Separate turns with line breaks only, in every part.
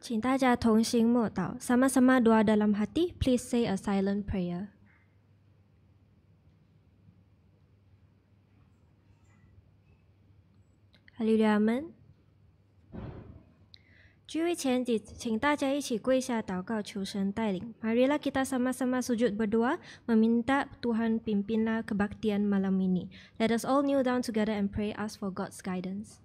请大家同心默祷, sama-sama doa dalam hati. Please say a silent prayer. 哈利路亚们。聚会前，请大家一起跪下祷告，求神带领。Marilah kita sama-sama sujud berdoa, meminta Tuhan pimpinlah kebaktian malam ini. Let us all kneel down together and pray, ask for God's guidance.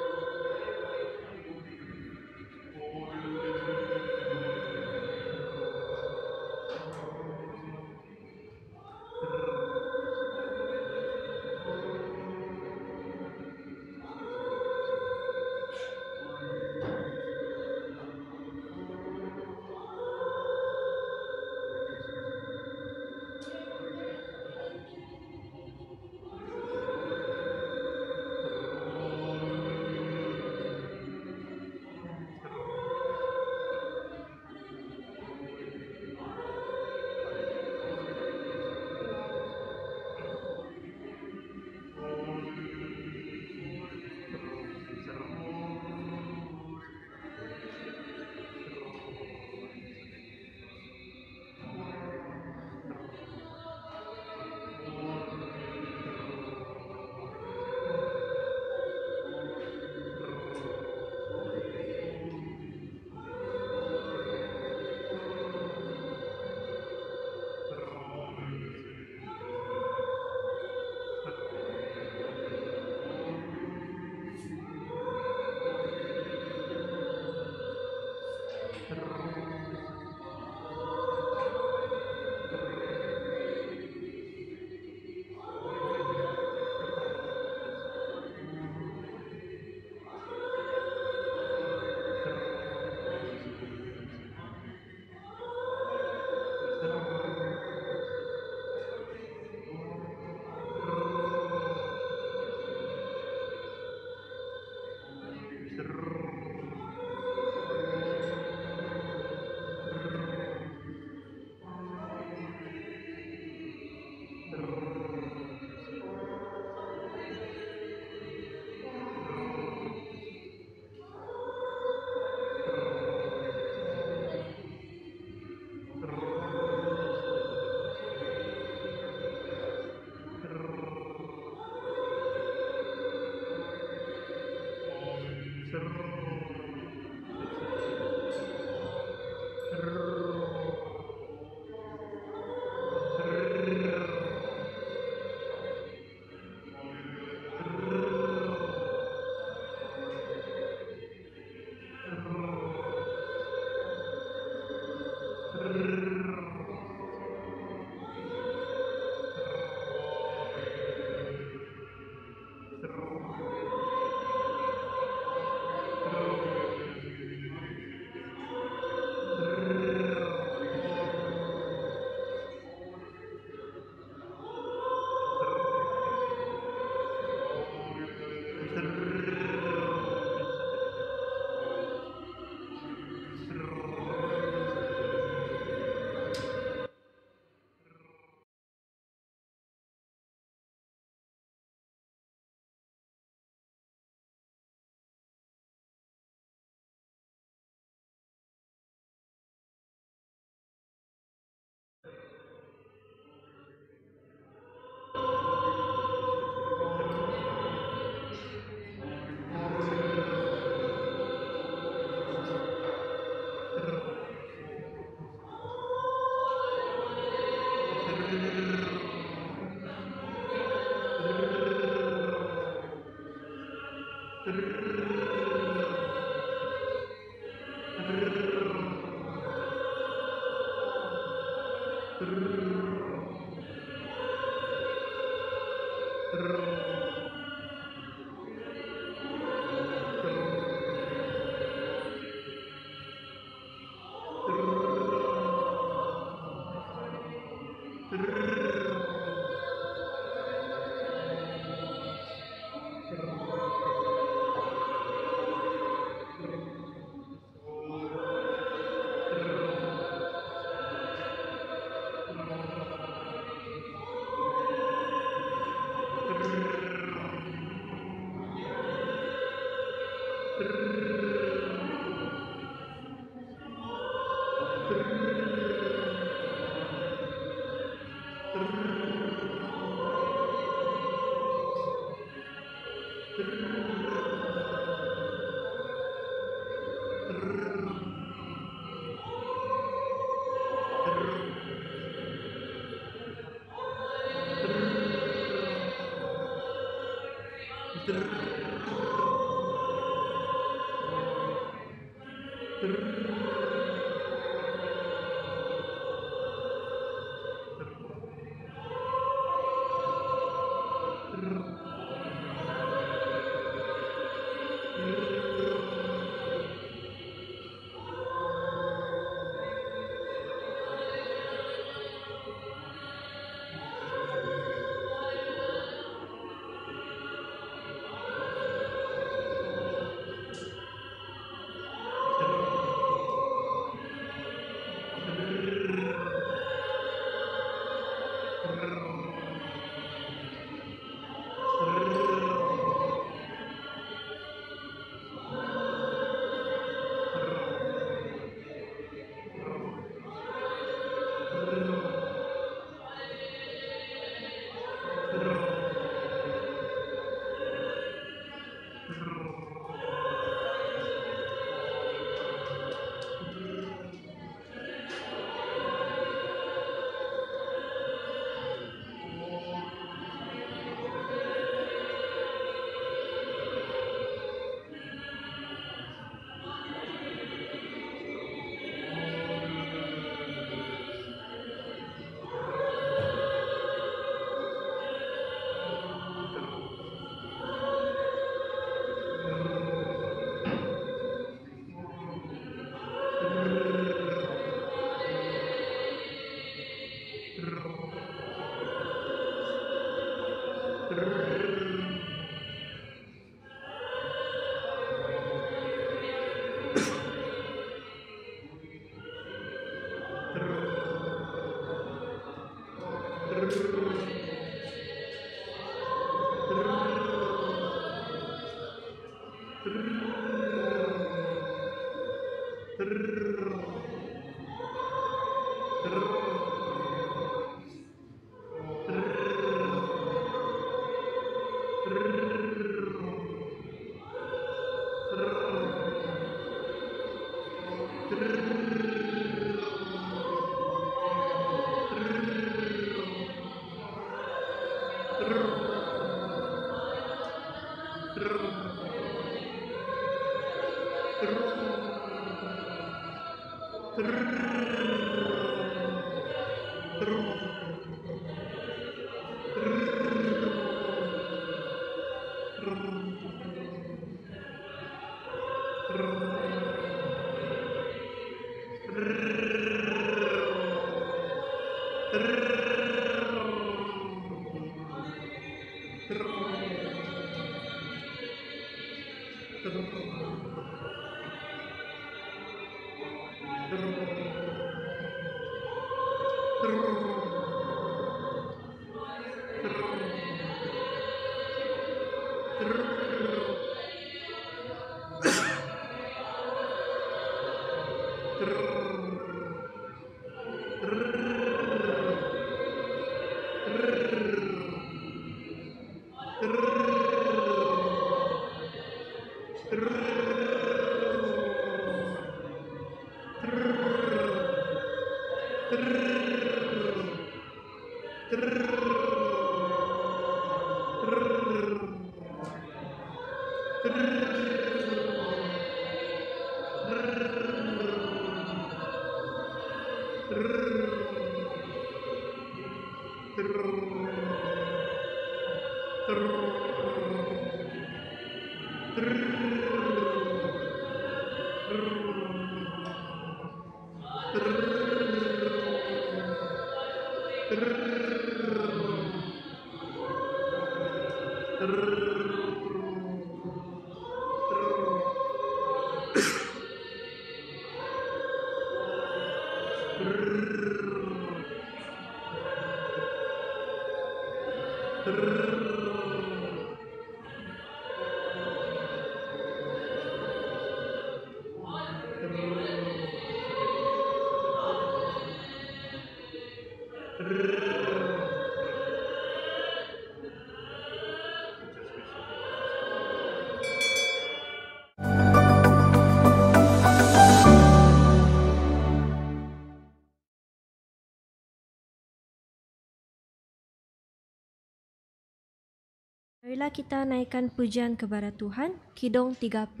Marilah kita naikkan pujian kepada Tuhan, Kidung 35.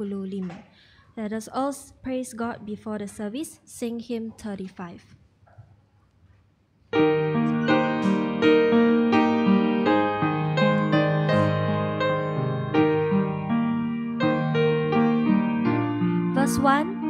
Let us all praise God before the service, sing hymn 35. Verse 1.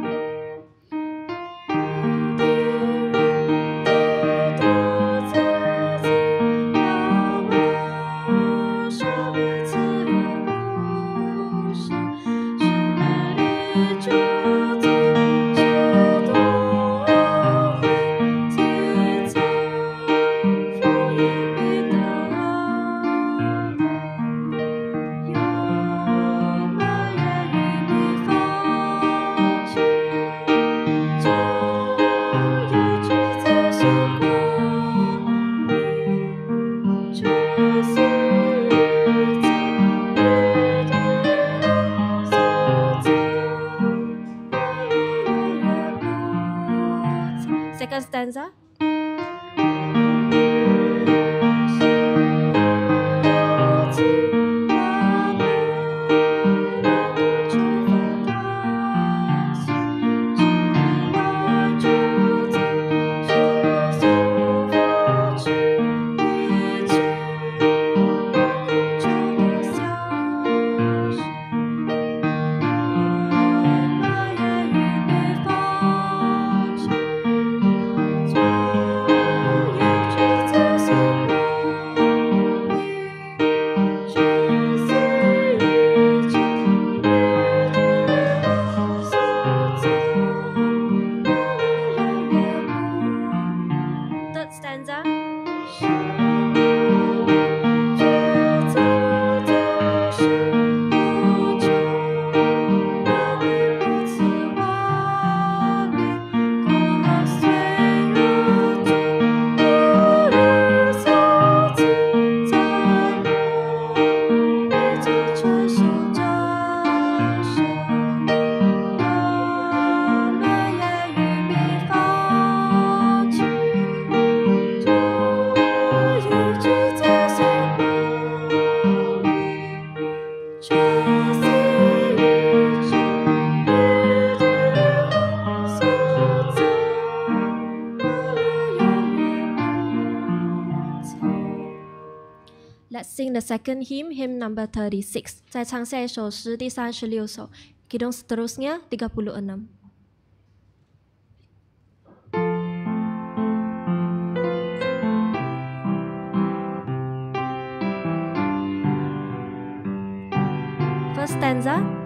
Second stanza. sing the second hymn, hymn number 36. 再唱下一首诗第36首. Kidung seterusnya 36. First stanza.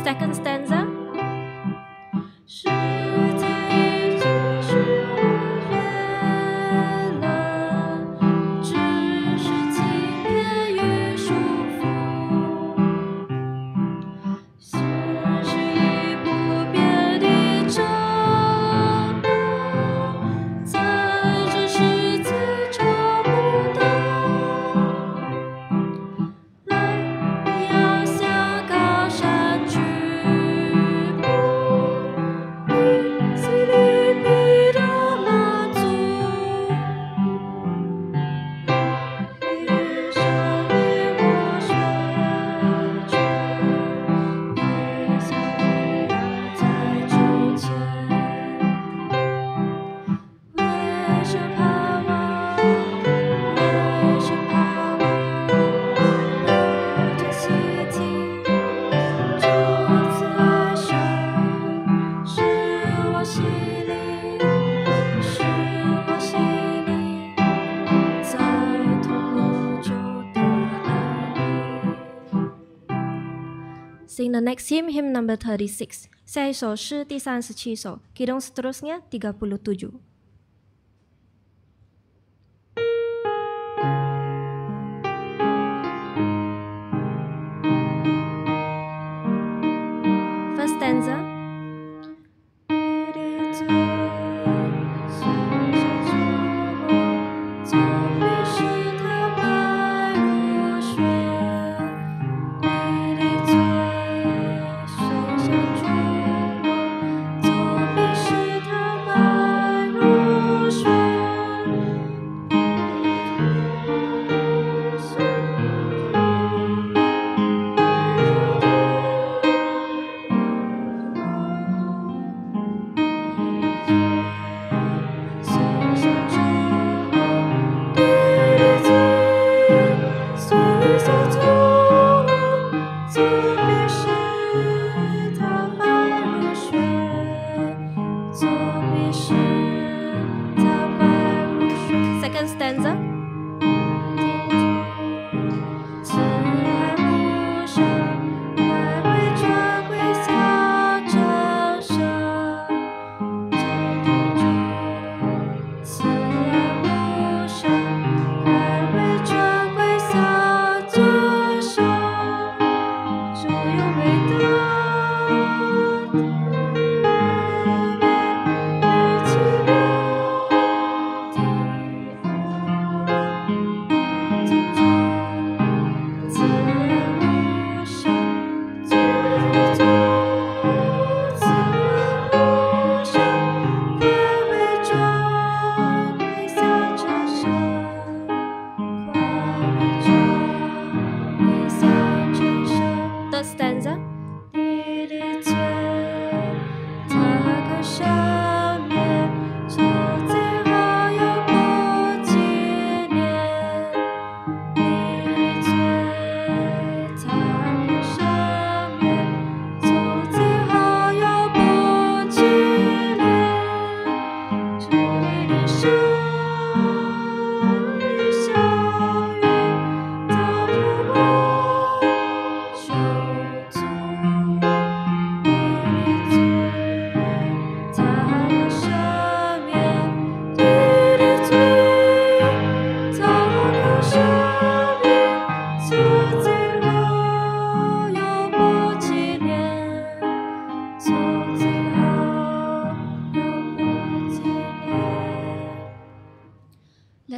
Second stanza. Sing the next hymn, hymn number 36. 下一首诗第37首. Kidung seterusnya 37. First stanza. Second stanza.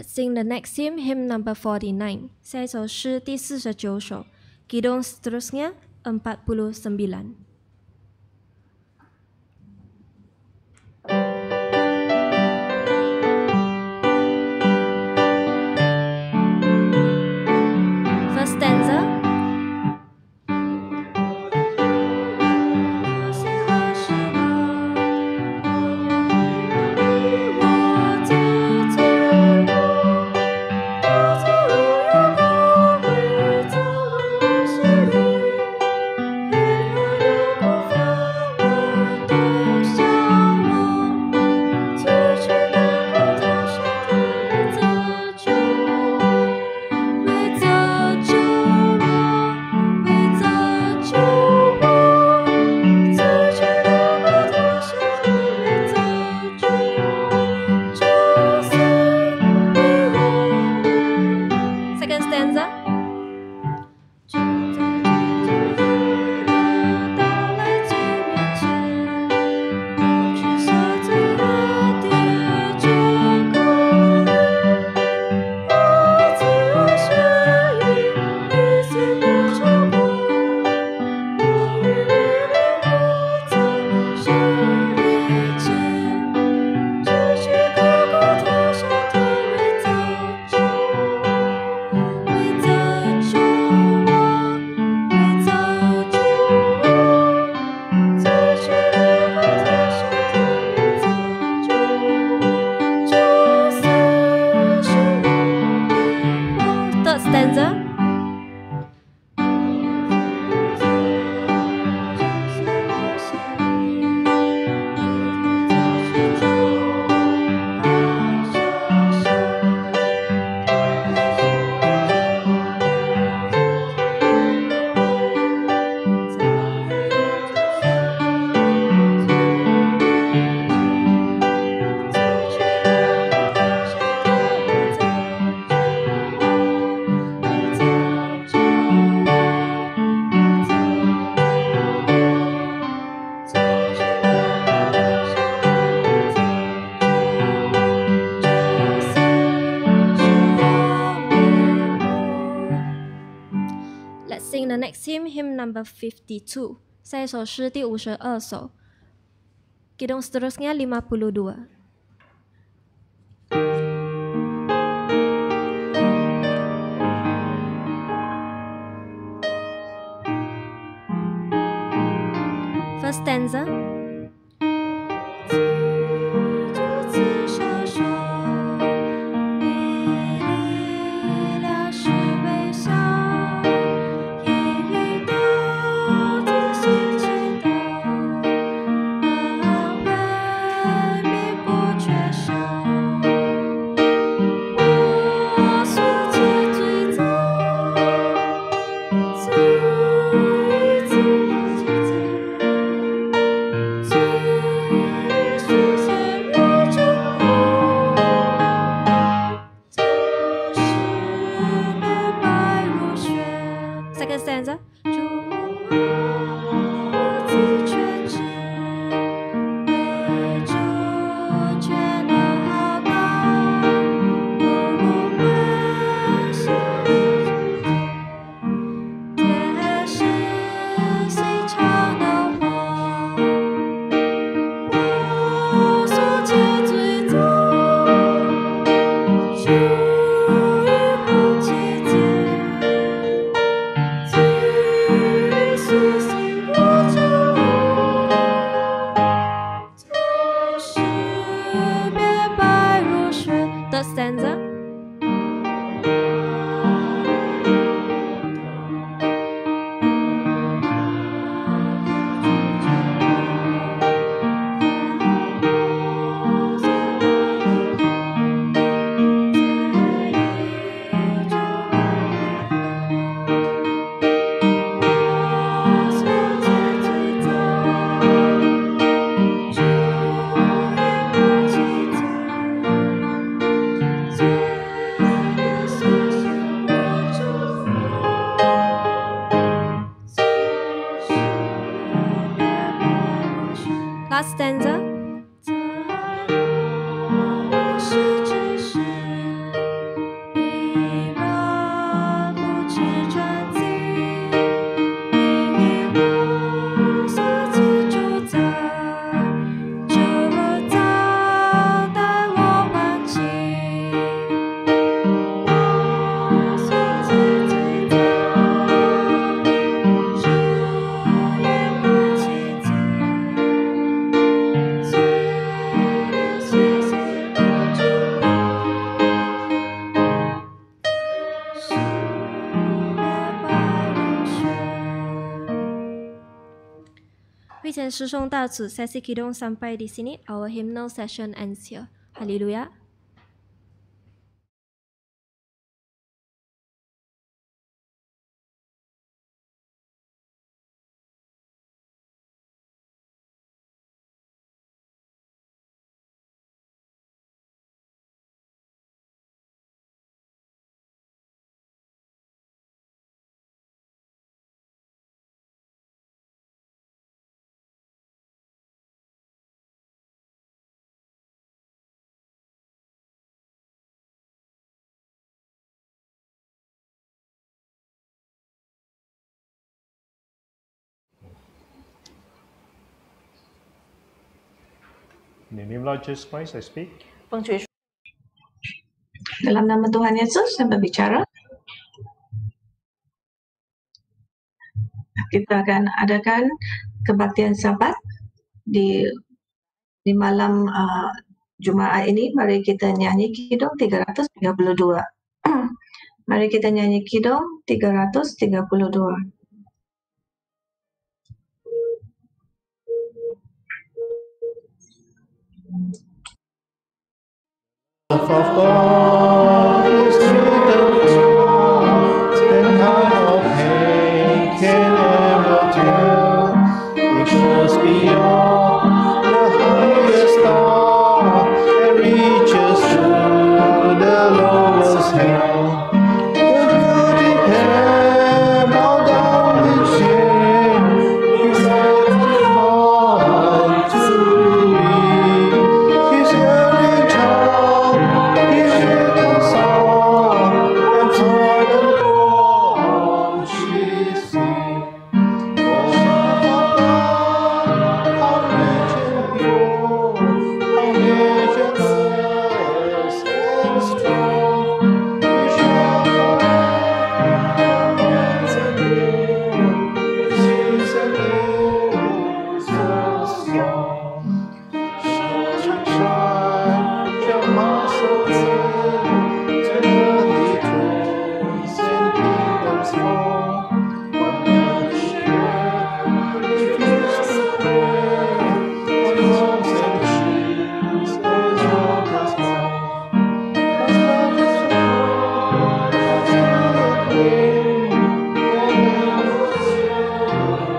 Let's sing the next hymn, hymn number 49. 下一首诗第49首. Kidung seterusnya 49. First stanza. Second stanza. Third stanza. Let's sing the next hymn, hymn number 52. 下一首诗第52首. Kidung seterusnya 52. First stanza. Second stanza. Third stanza. 师兄到此 sesi kidung sampai di sini. Our hymnal session ends here. Haleluya.
In the name of Lord Jesus Christ, I speak.
Dalam nama Tuhan Yesus, saya berbicara. Kita akan adakan kebaktian Sabat di malam Jumaat ini. Mari kita nyanyi Kidung 332. Mari kita nyanyi Kidung 332.
Love of God is sweeter than kind of pain can ever tell. It goes beyond the highest star and reaches to the lowest hell. The good in hell bow down in shame. He set his heart to believe. His yearning child, his shaken soul, and toward the cross she sees. Oh, how rich and pure, how measureless and strong. You shall forever rise again. She's a new so strong. Shine, shall muscle till earthly thrones and kingdoms fall. When the share refuse to pray on walls and shields and altars fall. As love is born, as good queen, and never shall fall.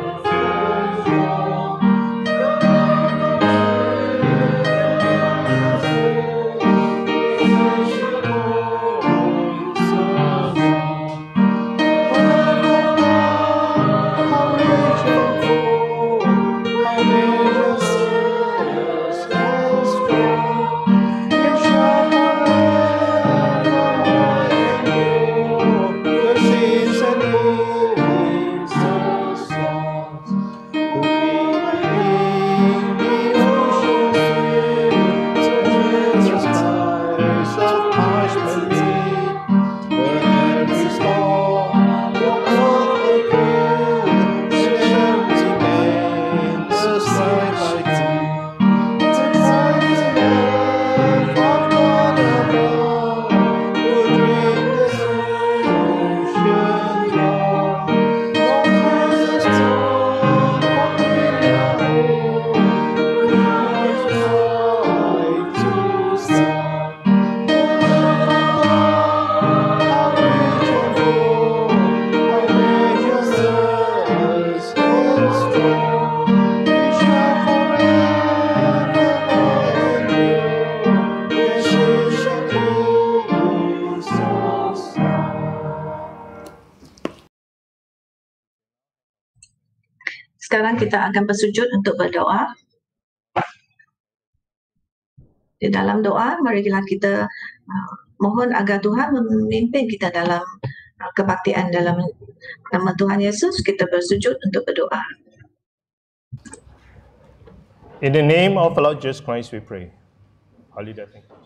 Sekarang kita akan bersujud untuk berdoa. Di dalam doa, marilah kita mohon agar Tuhan memimpin kita dalam kebaktian dalam nama Tuhan Yesus. Kita bersujud untuk berdoa.
In the name of the Lord Jesus Christ, we pray. Hallelujah. Thank you.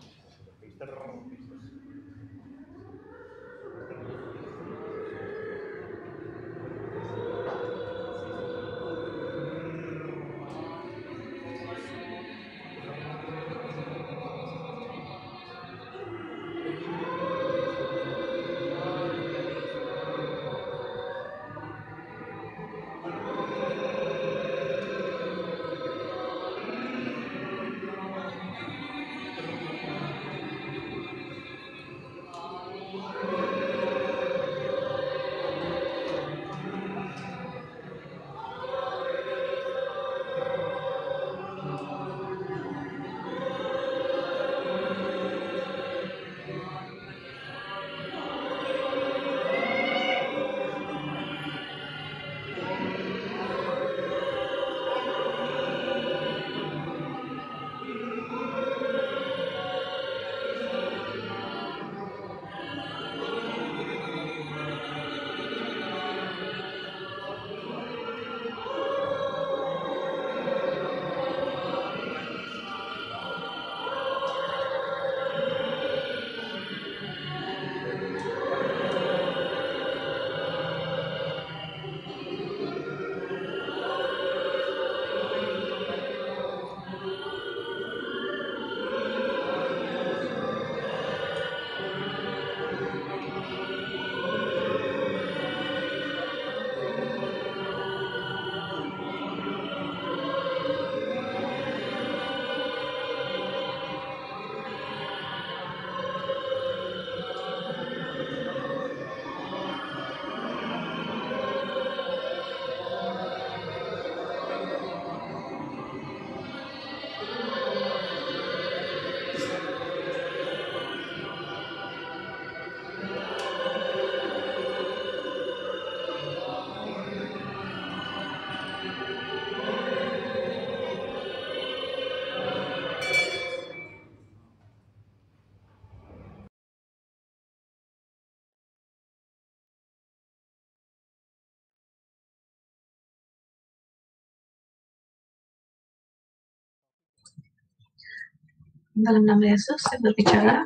Dalam nama Yesus saya berbicara.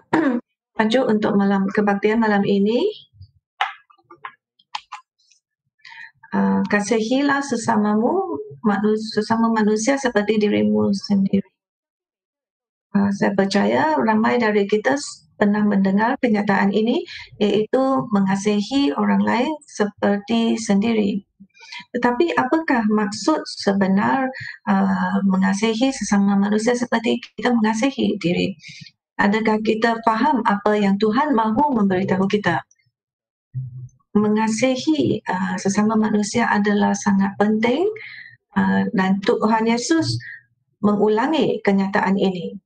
Tajuk untuk kebaktian malam ini, kasihilah sesama manusia seperti dirimu sendiri. Saya percaya ramai dari kita pernah mendengar kenyataan ini, iaitu mengasihi orang lain seperti sendiri. Tetapi apakah maksud sebenar mengasihi sesama manusia seperti kita mengasihi diri? Adakah kita faham apa yang Tuhan mahu memberitahu kita? Mengasihi sesama manusia adalah sangat penting dan Tuhan Yesus mengulangi kenyataan ini.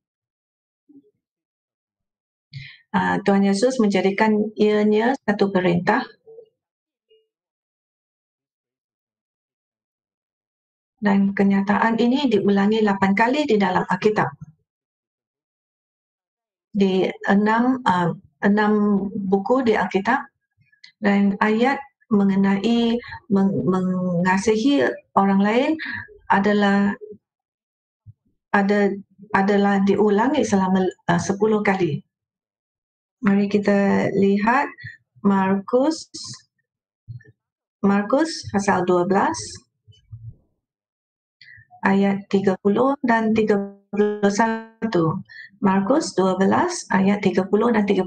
Tuhan Yesus menjadikan ianya satu perintah dan kenyataan ini diulangi 8 kali di dalam Alkitab. Di 6 buku di Alkitab, dan ayat mengenai mengasihi orang lain adalah diulangi selama 10 kali. Mari kita lihat Markus pasal 12 ayat 30 dan 31. Markus 12 ayat 30 dan 31.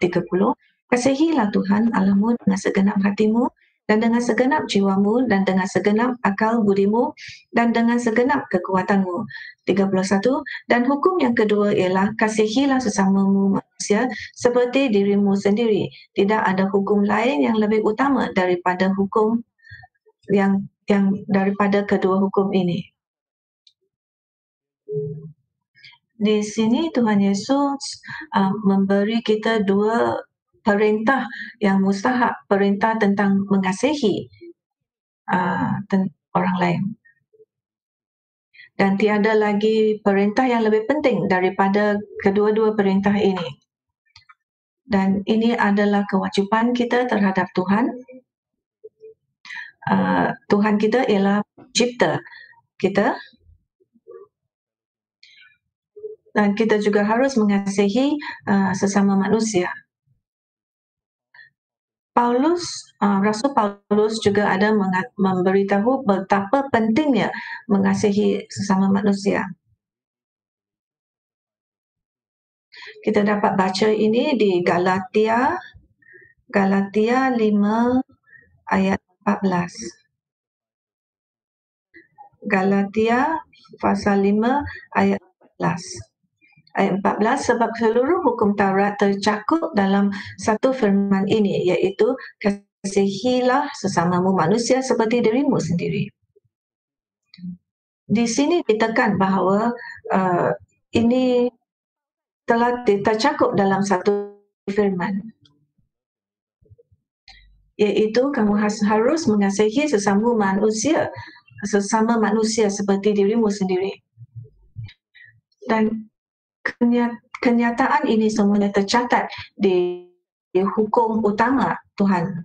30. Kasihilah Tuhan Allahmu dengan segenap hatimu dan dengan segenap jiwamu dan dengan segenap akal budimu dan dengan segenap kekuatanmu. 31. Dan hukum yang kedua ialah kasihilah sesamamu manusia seperti dirimu sendiri. Tidak ada hukum lain yang lebih utama daripada hukum yang daripada kedua hukum ini. Di sini Tuhan Yesus memberi kita dua perintah yang mustahak, perintah tentang mengasihi orang lain. Dan tiada lagi perintah yang lebih penting daripada kedua-dua perintah ini. Dan ini adalah kewajipan kita terhadap Tuhan. Tuhan kita ialah pencipta kita. Dan kita juga harus mengasihi sesama manusia. Rasul Paulus juga ada memberitahu betapa pentingnya mengasihi sesama manusia. Kita dapat baca ini di Galatia 5 ayat 14. Galatia pasal 5 ayat 14. Ayat 14, sebab seluruh hukum Taurat tercakup dalam satu firman ini, iaitu kasihilah sesamamu manusia seperti dirimu sendiri. Di sini ditekan bahawa ini telah tercakup dalam satu firman, iaitu kamu harus mengasihi sesama manusia seperti dirimu sendiri. Dan kenyataan ini semuanya tercatat di hukum utama Tuhan.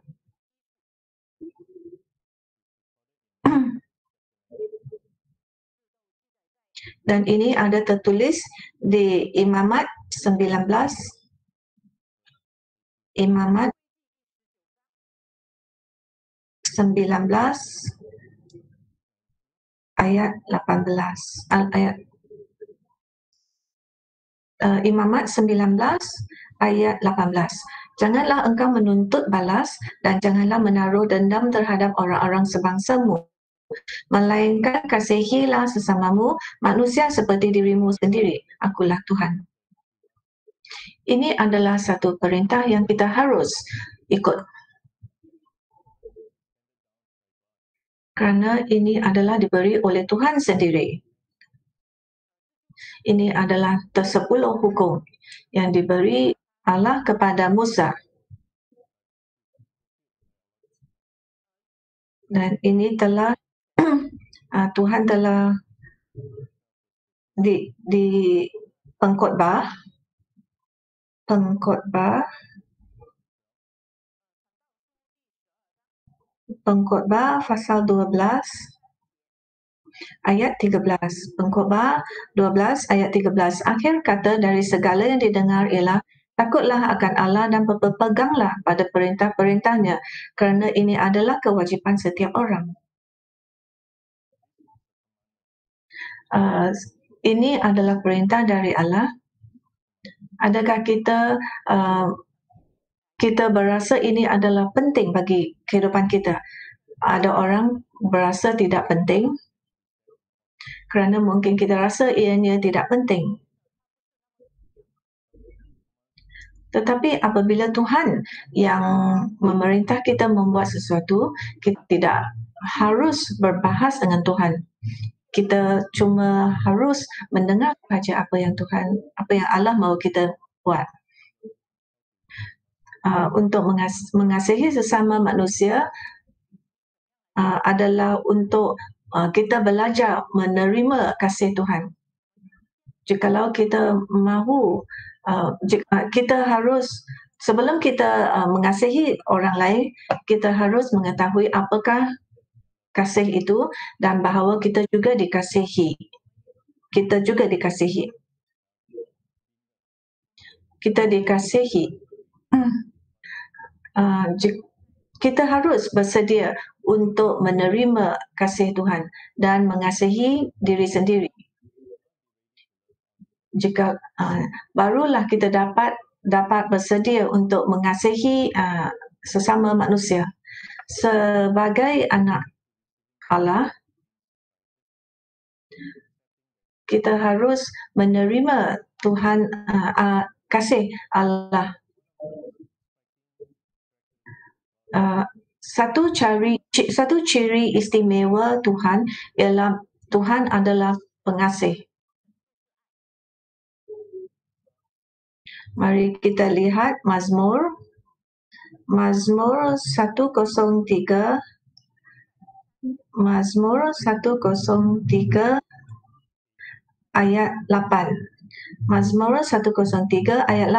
Dan ini ada tertulis di Imamat 19 ayat 18. Imamat 19 ayat 18. Janganlah engkau menuntut balas dan janganlah menaruh dendam terhadap orang-orang sebangsamu, melainkan kasihilah sesamamu manusia seperti dirimu sendiri. Akulah Tuhan. Ini adalah satu perintah yang kita harus ikut. Kerana ini adalah diberi oleh Tuhan sendiri. Ini adalah 10 hukum yang diberi Allah kepada Musa. Dan ini telah Tuhan telah di pengkhotbah pasal 12 ayat 13. Pengkhotbah 12 ayat 13. Akhir kata dari segala yang didengar ialah takutlah akan Allah dan berpeganglah pada perintah-perintahnya, kerana ini adalah kewajipan setiap orang. Ini adalah perintah dari Allah. Adakah kita berasa ini adalah penting bagi kehidupan kita? Ada orang berasa tidak penting kerana mungkin kita rasa ianya tidak penting. Tetapi apabila Tuhan yang memerintah kita membuat sesuatu, kita tidak harus berbahas dengan Tuhan. Kita cuma harus mendengar saja apa yang Allah mahu kita buat. Untuk mengasihi sesama manusia adalah untuk kita belajar menerima kasih Tuhan. Jikalau kita mahu, kita harus, sebelum kita mengasihi orang lain, kita harus mengetahui apakah kasih itu dan bahawa kita juga dikasihi. Kita juga dikasihi. Kita dikasihi. Kita harus bersedia untuk menerima kasih Tuhan dan mengasihi diri sendiri. Jika barulah kita dapat bersedia untuk mengasihi sesama manusia. Sebagai anak Allah, kita harus menerima Tuhan, kasih Allah. Satu ciri istimewa Tuhan ialah Tuhan adalah pengasih. Mari kita lihat Mazmur 103. Mazmur 103 ayat 8. Mazmur 103 ayat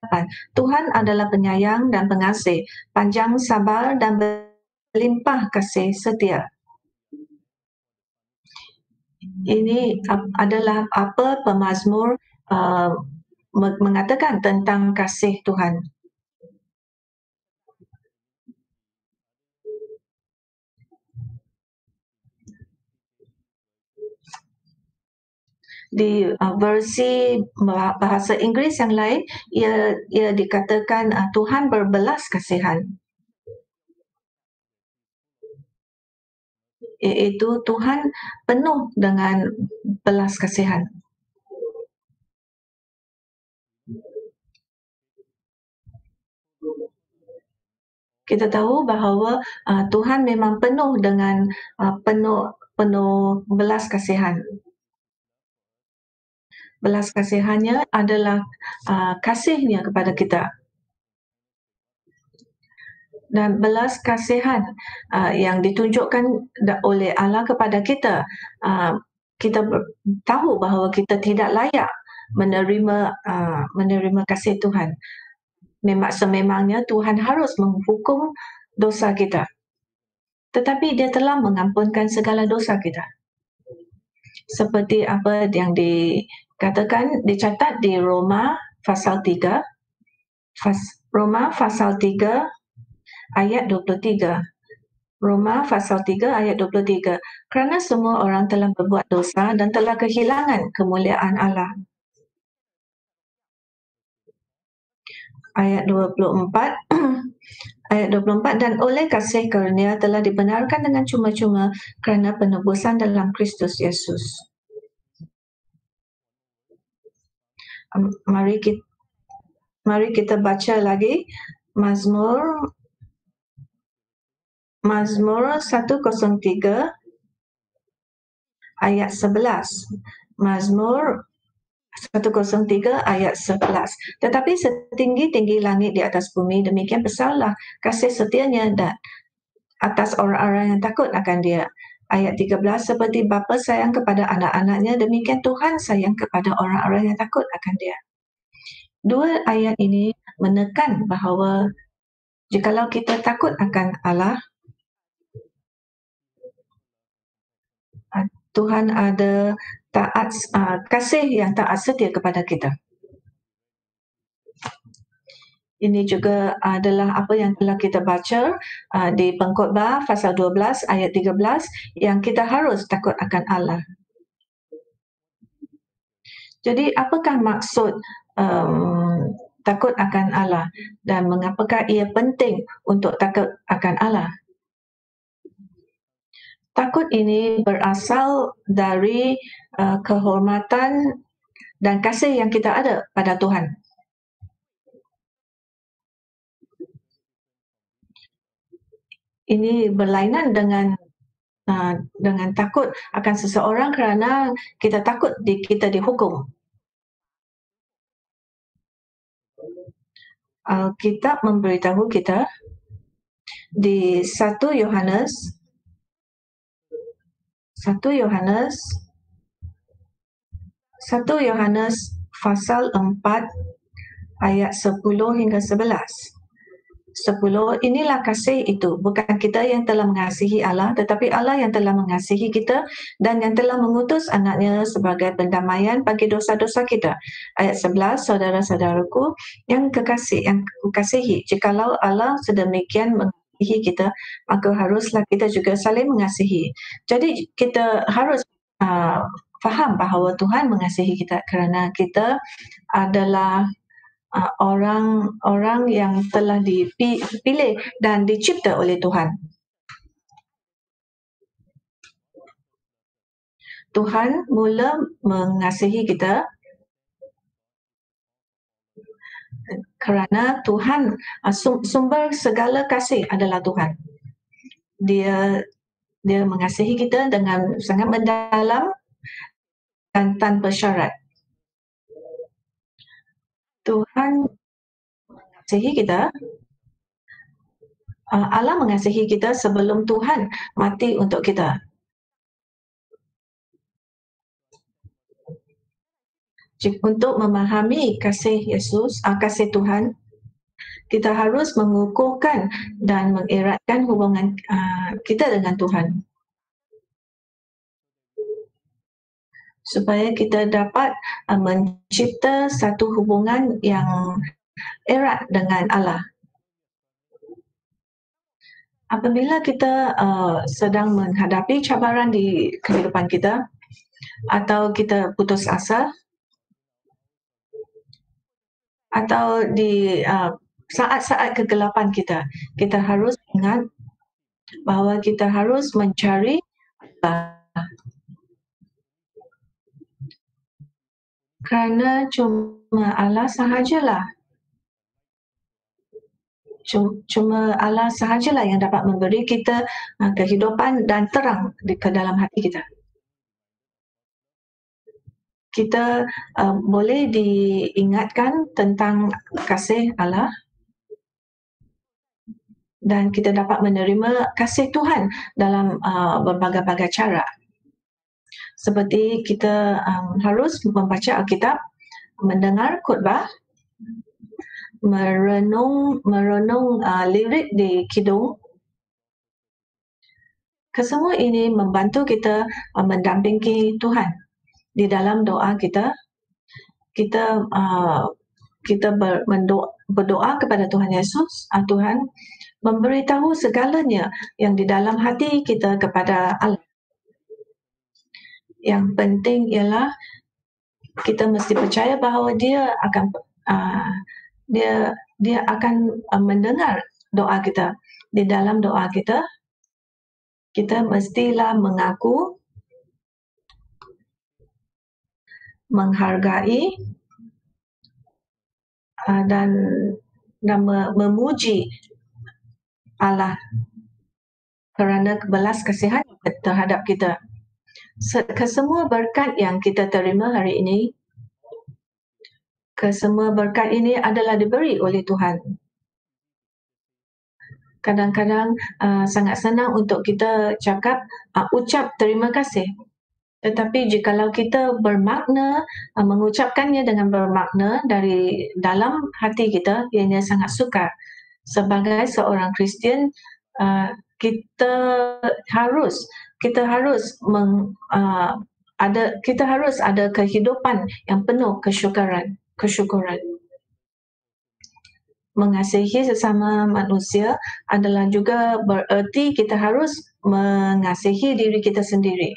8. Tuhan adalah penyayang dan pengasih, panjang sabar dan berlimpah kasih setia. Ini adalah apa pemazmur mengatakan tentang kasih Tuhan. Di versi bahasa Inggeris yang lain, ia dikatakan Tuhan berbelas kasihan. Iaitu Tuhan penuh dengan belas kasihan. Kita tahu bahawa Tuhan memang penuh dengan penuh belas kasihan. Belas kasihannya adalah kasihnya kepada kita. Dan belas kasihan yang ditunjukkan oleh Allah kepada kita, kita tahu bahawa kita tidak layak menerima kasih Tuhan. Sememangnya Tuhan harus menghukum dosa kita. Tetapi Dia telah mengampunkan segala dosa kita. Seperti apa yang dicatat di Roma pasal 3. Roma pasal 3 ayat 23. Roma pasal 3 ayat 23. Kerana semua orang telah berbuat dosa dan telah kehilangan kemuliaan Allah. Ayat 24. Ayat 24, dan oleh kasih karunia telah dibenarkan dengan cuma-cuma kerana penebusan dalam Kristus Yesus. Mari kita baca lagi Mazmur 103 ayat 11. Mazmur 103 ayat 11. Tetapi setinggi-tinggi langit di atas bumi, demikian besarlah kasih setianya dan atas orang-orang yang takut akan Dia. Ayat 13, seperti bapa sayang kepada anak-anaknya, demikian Tuhan sayang kepada orang-orang yang takut akan Dia. Dua ayat ini menekan bahawa jikalau kita takut akan Allah, Tuhan ada kasih yang taat setia kepada kita. Ini juga adalah apa yang telah kita baca di Pengkhotbah pasal 12 ayat 13 yang kita harus takut akan Allah. Jadi apakah maksud takut akan Allah dan mengapakah ia penting untuk takut akan Allah? Takut ini berasal dari kehormatan dan kasih yang kita ada pada Tuhan. Ini berlainan dengan takut akan seseorang kerana kita takut kita dihukum. Alkitab memberitahu kita di 1 Yohanes pasal 4 ayat 10 hingga 11. 10, inilah kasih itu, bukan kita yang telah mengasihi Allah, tetapi Allah yang telah mengasihi kita dan yang telah mengutus anaknya sebagai pendamaian bagi dosa-dosa kita. Ayat 11, saudara-saudaraku yang kukasihi, jikalau Allah sedemikian mengasihi kita, maka haruslah kita juga saling mengasihi. Jadi kita harus faham bahawa Tuhan mengasihi kita kerana kita adalah orang yang telah dipilih dan dicipta oleh Tuhan. Tuhan mula mengasihi kita kerana Tuhan, sumber segala kasih adalah Tuhan. Dia mengasihi kita dengan sangat mendalam dan tanpa syarat. Tuhan mengasihi kita, Allah mengasihi kita sebelum Tuhan mati untuk kita. Untuk memahami kasih Yesus, kasih Tuhan, kita harus mengukuhkan dan mengeratkan hubungan kita dengan Tuhan. Supaya kita dapat mencipta satu hubungan yang erat dengan Allah. Apabila kita sedang menghadapi cabaran di kehidupan kita atau kita putus asa atau di saat-saat kegelapan kita harus ingat bahawa kita harus mencari Allah. Kerana cuma Allah sahajalah yang dapat memberi kita kehidupan dan terang ke dalam hati kita. Kita boleh diingatkan tentang kasih Allah dan kita dapat menerima kasih Tuhan dalam berbagai-bagai cara. Seperti kita harus membaca Alkitab, mendengar khotbah, merenung lirik di kidung. Kesemua ini membantu kita mendampingi Tuhan di dalam doa kita. Kita berdoa kepada Tuhan Yesus. Tuhan memberitahu segalanya yang di dalam hati kita kepada Allah. Yang penting ialah kita mesti percaya bahawa dia akan mendengar doa kita. Di dalam doa kita mestilah mengaku, menghargai dan memuji Allah kerana belas kasihan terhadap kita. Kesemua berkat yang kita terima hari ini, kesemua berkat ini adalah diberi oleh Tuhan. Kadang-kadang sangat senang untuk kita ucap terima kasih. Tetapi jikalau kita bermakna, mengucapkannya dengan bermakna dari dalam hati kita, ianya sangat sukar. Sebagai seorang Kristian, kita harus kita harus kita harus ada kehidupan yang penuh kesyukuran. Mengasihi sesama manusia adalah juga bererti kita harus mengasihi diri kita sendiri.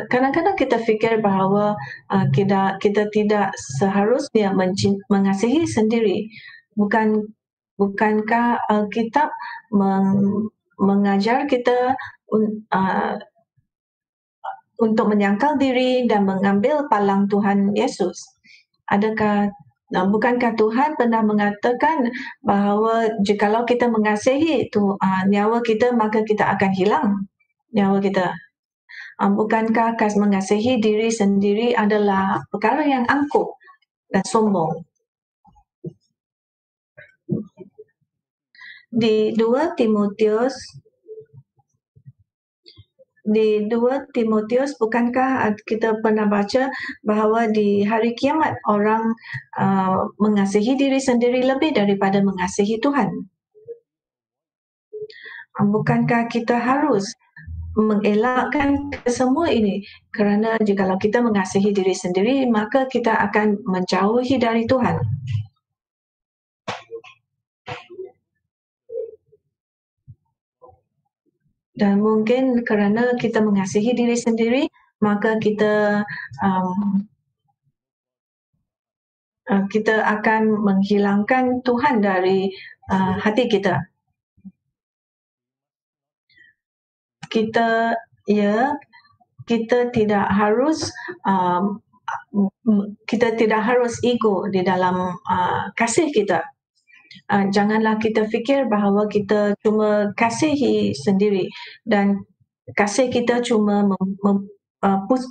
Kadang-kadang kita fikir bahawa kita tidak seharusnya mengasihi sendiri. Bukankah Alkitab mengajar kita untuk menyangkal diri dan mengambil palang Tuhan Yesus? Bukankah Tuhan pernah mengatakan bahawa jikalau kita mengasihi nyawa kita, maka kita akan hilang nyawa kita? Bukankah mengasihi diri sendiri adalah perkara yang angkuh dan sombong? Di 2 Timotius, bukankah kita pernah baca bahawa di hari kiamat orang mengasihi diri sendiri lebih daripada mengasihi Tuhan? Bukankah kita harus mengelakkan semua ini, kerana jikalau kita mengasihi diri sendiri, maka kita akan menjauhi dari Tuhan. Dan mungkin kerana kita mengasihi diri sendiri, maka kita akan menghilangkan Tuhan dari hati kita. Kita tidak harus ego di dalam kasih kita. Janganlah kita fikir bahawa kita cuma kasihi sendiri dan kasih kita cuma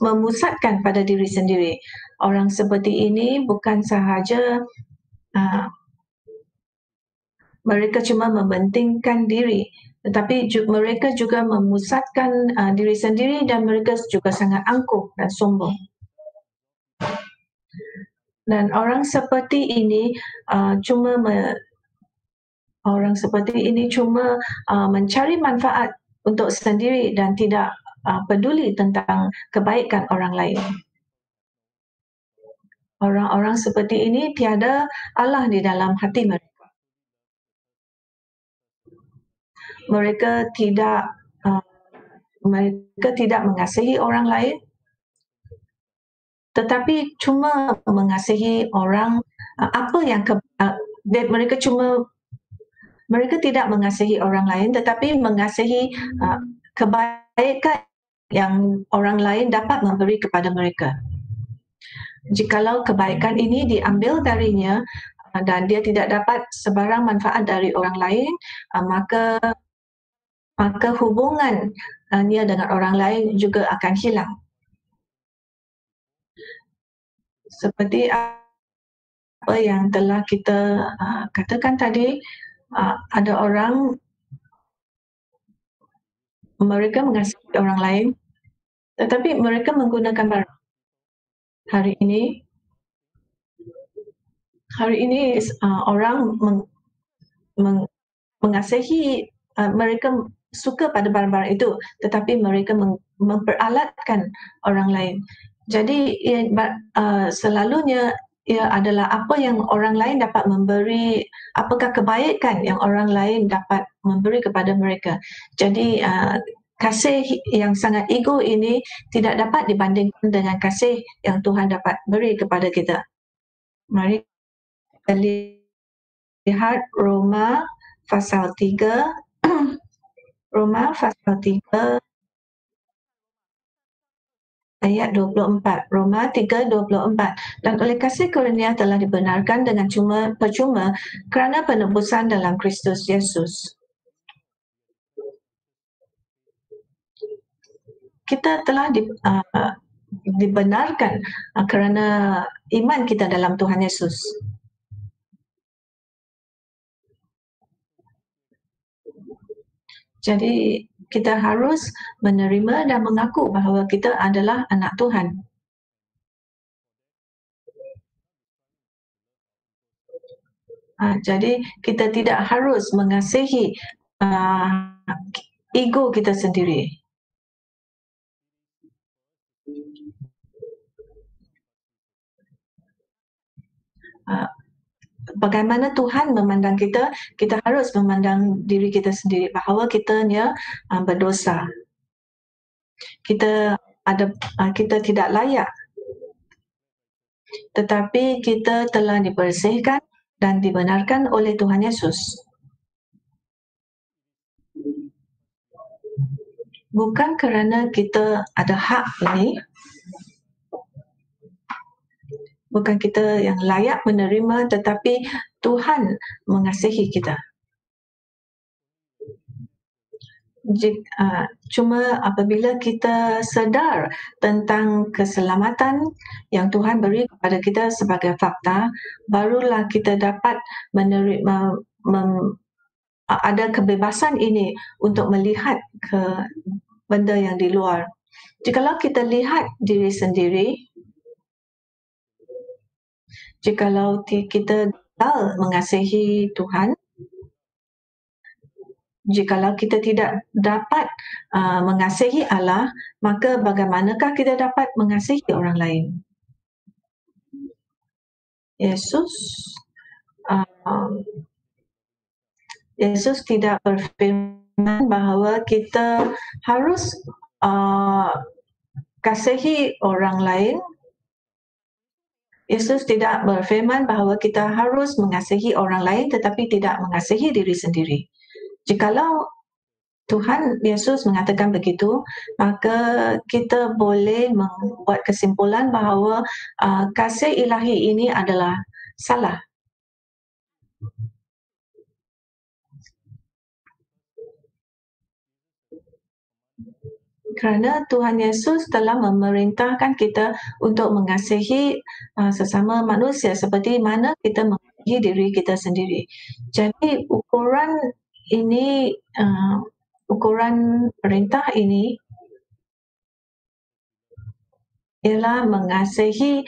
memusatkan pada diri sendiri. Orang seperti ini bukan sahaja mereka cuma mementingkan diri, tetapi mereka juga memusatkan diri sendiri dan mereka juga sangat angkuh dan sombong. Dan orang seperti ini cuma mencari manfaat untuk sendiri dan tidak peduli tentang kebaikan orang lain. Orang-orang seperti ini tiada Allah di dalam hati mereka. Mereka tidak mengasihi orang lain, tetapi cuma mengasihi orang mereka tidak mengasihi orang lain, tetapi mengasihi kebaikan yang orang lain dapat memberi kepada mereka. Jikalau kebaikan ini diambil darinya dan dia tidak dapat sebarang manfaat dari orang lain, maka hubungannya dengan orang lain juga akan hilang. Seperti apa yang telah kita katakan tadi, ada orang mereka mengasihi orang lain, tetapi mereka menggunakan barang. Hari ini orang mengasihi, mereka suka pada barang-barang itu, tetapi mereka memperalatkan orang lain. Jadi selalunya ia adalah apa yang orang lain dapat memberi, apakah kebaikan yang orang lain dapat memberi kepada mereka. Jadi kasih yang sangat ego ini tidak dapat dibandingkan dengan kasih yang Tuhan dapat beri kepada kita. Mari kita lihat Roma pasal 3. Roma pasal 3 ayat 24. Roma 3:24. Dan oleh kasih karunia telah dibenarkan dengan percuma kerana penebusan dalam Kristus Yesus. Kita telah dibenarkan kerana iman kita dalam Tuhan Yesus. Jadi kita harus menerima dan mengaku bahawa kita adalah anak Tuhan. Jadi kita tidak harus mengasihi ego kita sendiri. Bagaimana Tuhan memandang kita, kita harus memandang diri kita sendiri bahawa kitanya berdosa. Kita tidak layak, tetapi kita telah dibersihkan dan dibenarkan oleh Tuhan Yesus. Bukan kerana kita ada hak ini, bukan kita yang layak menerima, tetapi Tuhan mengasihi kita. Cuma apabila kita sedar tentang keselamatan yang Tuhan beri kepada kita sebagai fakta, barulah kita dapat menerima, ada kebebasan ini untuk melihat ke benda yang di luar. Jikalau kita lihat diri sendiri, jikalau kita mengasihi Tuhan, jikalau kita tidak dapat mengasihi Allah, maka bagaimanakah kita dapat mengasihi orang lain? Yesus tidak berfirman bahawa kita harus kasihi orang lain. Yesus tidak berfirman bahawa kita harus mengasihi orang lain tetapi tidak mengasihi diri sendiri. Jikalau Tuhan Yesus mengatakan begitu, maka kita boleh membuat kesimpulan bahawa kasih ilahi ini adalah salah. Kerana Tuhan Yesus telah memerintahkan kita untuk mengasihi sesama manusia seperti mana kita mengasihi diri kita sendiri. Jadi ukuran perintah ini ialah mengasihi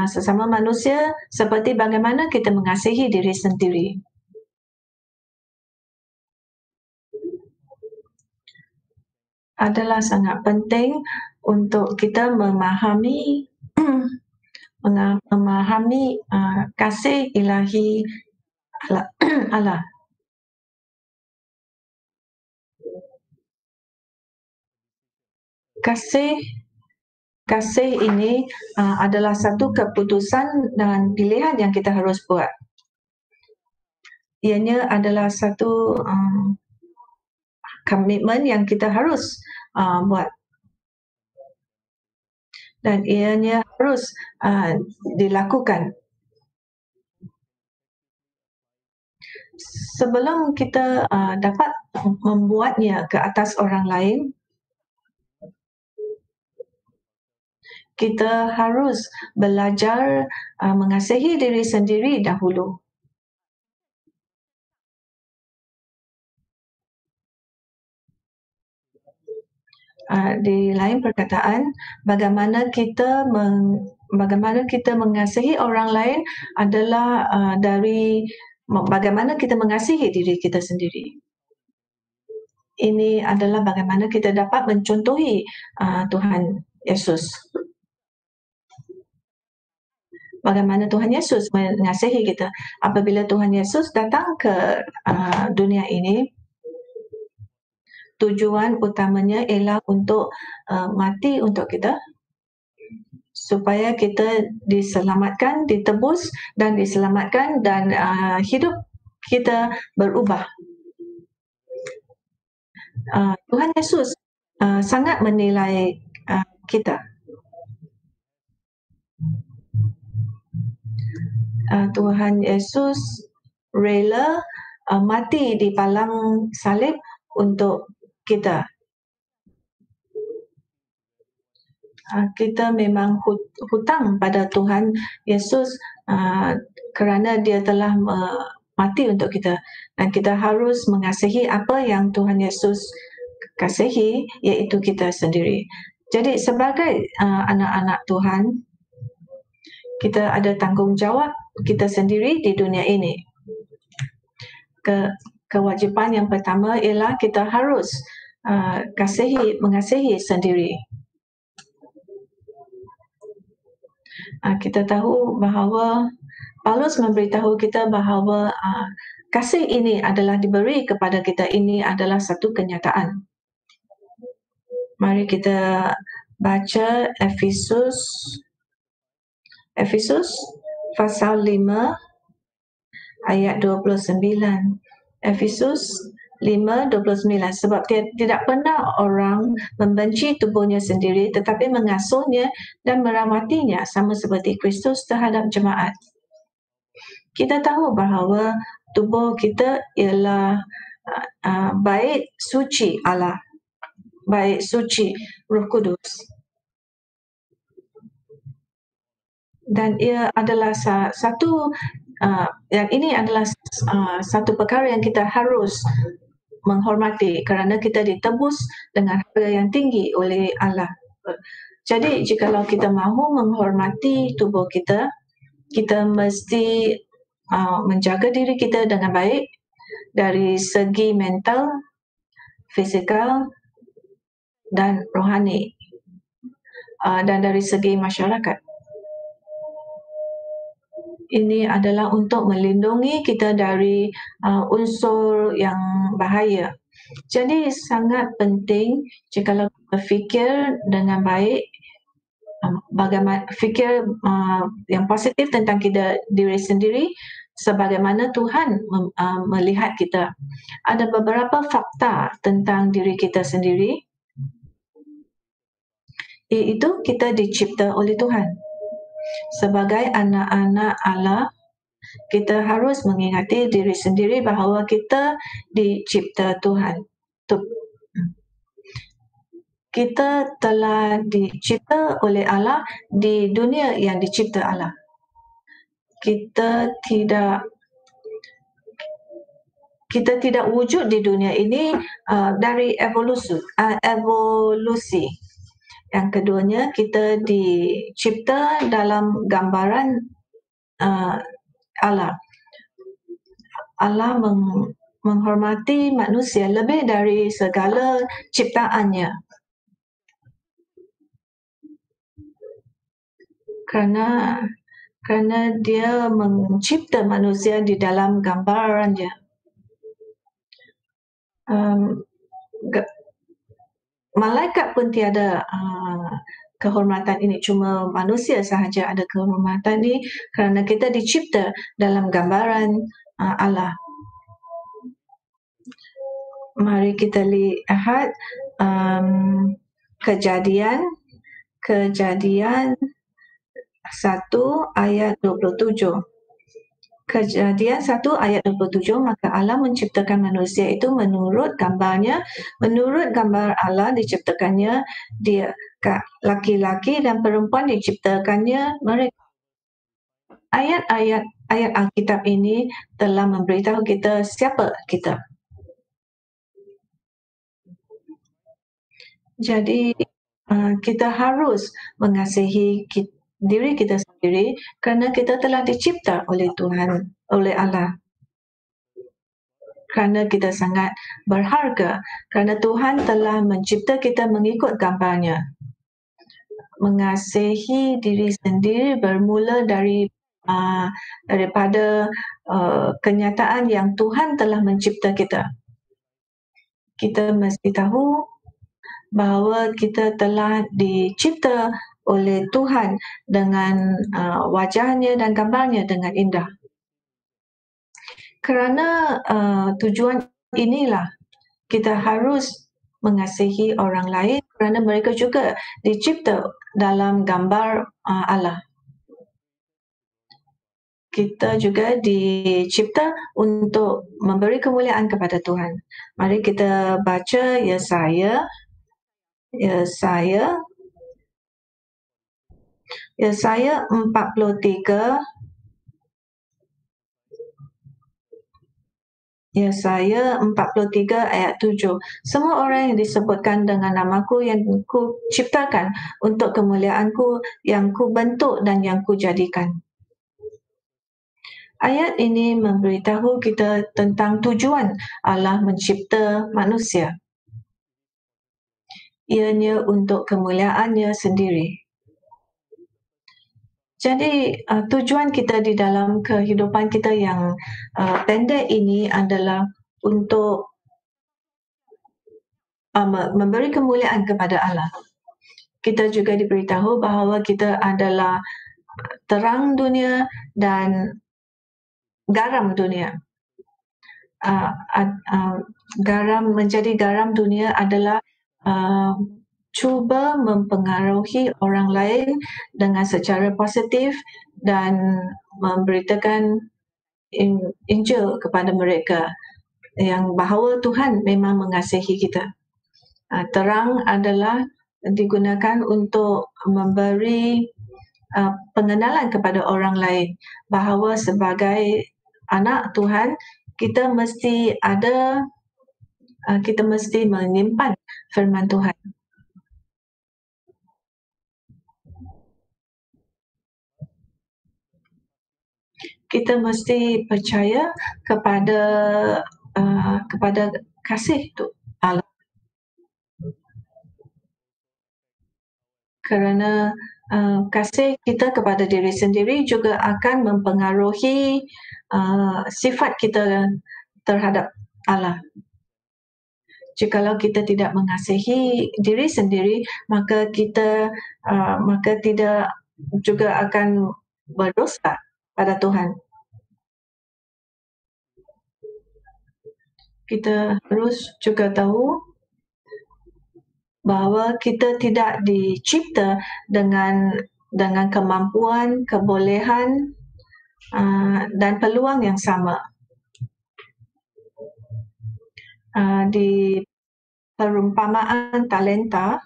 sesama manusia seperti bagaimana kita mengasihi diri sendiri. Adalah sangat penting untuk kita memahami kasih ilahi Allah. Kasih ini adalah satu keputusan dan pilihan yang kita harus buat. Ianya adalah satu komitmen yang kita harus buat. Dan ianya harus dilakukan. Sebelum kita dapat membuatnya ke atas orang lain, kita harus belajar mengasihi diri sendiri dahulu. Di lain perkataan, bagaimana kita mengasihi orang lain adalah dari bagaimana kita mengasihi diri kita sendiri. Ini adalah bagaimana kita dapat mencontohi Tuhan Yesus. Bagaimana Tuhan Yesus mengasihi kita. Apabila Tuhan Yesus datang ke dunia ini, tujuan utamanya ialah untuk mati untuk kita, supaya kita diselamatkan, ditebus dan diselamatkan dan hidup kita berubah. Tuhan Yesus sangat menilai kita. Tuhan Yesus rela mati di palang salib untuk kita. Kita memang hutang pada Tuhan Yesus kerana dia telah mati untuk kita, dan kita harus mengasihi apa yang Tuhan Yesus kasihi, iaitu kita sendiri. Jadi sebagai anak-anak Tuhan, kita ada tanggungjawab kita sendiri di dunia ini. kewajipan yang pertama ialah kita harus mengasihi sendiri. Kita tahu bahawa Paulus memberitahu kita bahawa kasih ini adalah diberi kepada kita, ini adalah satu kenyataan. Mari kita baca Efesus pasal 5 ayat 29. Efesus 5:29. Sebab tidak pernah orang membenci tubuhnya sendiri, tetapi mengasuhnya dan merawatinya sama seperti Kristus terhadap jemaat. Kita tahu bahawa tubuh kita ialah bait suci Allah, bait suci Roh Kudus. Dan ia adalah ini adalah satu perkara yang kita harus menghormati kerana kita ditebus dengan harga yang tinggi oleh Allah. Jadi jikalau kita mahu menghormati tubuh kita, kita mesti menjaga diri kita dengan baik dari segi mental, fizikal dan rohani, dan dari segi masyarakat. Ini adalah untuk melindungi kita dari unsur yang bahaya. Jadi sangat penting jikalau kita fikir dengan baik, bagaimana fikir yang positif tentang diri sendiri, sebagaimana Tuhan melihat kita. Ada beberapa fakta tentang diri kita sendiri, iaitu kita dicipta oleh Tuhan. Sebagai anak-anak Allah, kita harus mengingati diri sendiri bahawa kita dicipta Tuhan. Kita telah dicipta oleh Allah di dunia yang dicipta Allah. Kita tidak wujud di dunia ini dari evolusi. Yang keduanya, kita dicipta dalam gambaran Allah. Allah menghormati manusia lebih dari segala ciptaannya. Kerana dia mencipta manusia di dalam gambarannya. Malaikat pun tiada kehormatan ini, cuma manusia sahaja ada kehormatan ini kerana kita dicipta dalam gambaran Allah. Mari kita lihat Kejadian 1 ayat 27. Kejadian 1 ayat 27, maka Allah menciptakan manusia itu menurut gambarnya, menurut gambar Allah diciptakannya dia, laki-laki dan perempuan diciptakannya mereka. Ayat Alkitab ini telah memberitahu kita siapa kita. Jadi kita harus mengasihi diri kita sendiri kerana kita telah dicipta oleh Tuhan, oleh Allah. Kerana kita sangat berharga, kerana Tuhan telah mencipta kita mengikut gambarnya. Mengasihi diri sendiri bermula daripada kenyataan yang Tuhan telah mencipta kita. Kita mesti tahu bahawa kita telah dicipta oleh Tuhan dengan wajahnya dan gambarnya dengan indah. Kerana tujuan inilah kita harus mengasihi orang lain kerana mereka juga dicipta dalam gambar Allah. Kita juga dicipta untuk memberi kemuliaan kepada Tuhan. Mari kita baca Yesaya 43 ayat 7. Semua orang yang disebutkan dengan namaku yang ku ciptakan untuk kemuliaanku, yang ku bentuk dan yang ku jadikan. Ayat ini memberitahu kita tentang tujuan Allah mencipta manusia. Ianya untuk kemuliaannya sendiri. Jadi tujuan kita di dalam kehidupan kita yang pendek ini adalah untuk memberi kemuliaan kepada Allah. Kita juga diberitahu bahawa kita adalah terang dunia dan garam dunia. Menjadi garam dunia adalah cuba mempengaruhi orang lain dengan secara positif dan memberitakan Injil kepada mereka yang bahawa Tuhan memang mengasihi kita. Terang adalah digunakan untuk memberi pengenalan kepada orang lain bahawa sebagai anak Tuhan kita mesti menyimpan firman Tuhan. Kita mesti percaya kepada kasih Allah. Kerana kasih kita kepada diri sendiri juga akan mempengaruhi sifat kita terhadap Allah. Jikalau kita tidak mengasihi diri sendiri, maka kita tidak juga akan berdosa pada Tuhan. Kita harus juga tahu bahawa kita tidak dicipta dengan kemampuan, kebolehan dan peluang yang sama. Di perumpamaan talenta,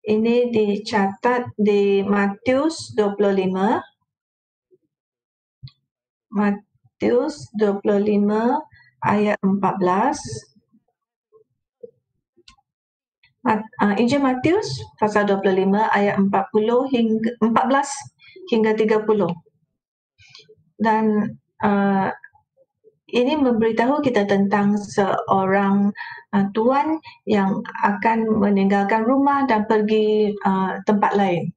ini dicatat di Matius 25. Matius 25 ayat 14. Injil Matius pasal 25 ayat 14 hingga 30. Dan ini memberitahu kita tentang seorang tuan yang akan meninggalkan rumah dan pergi tempat lain.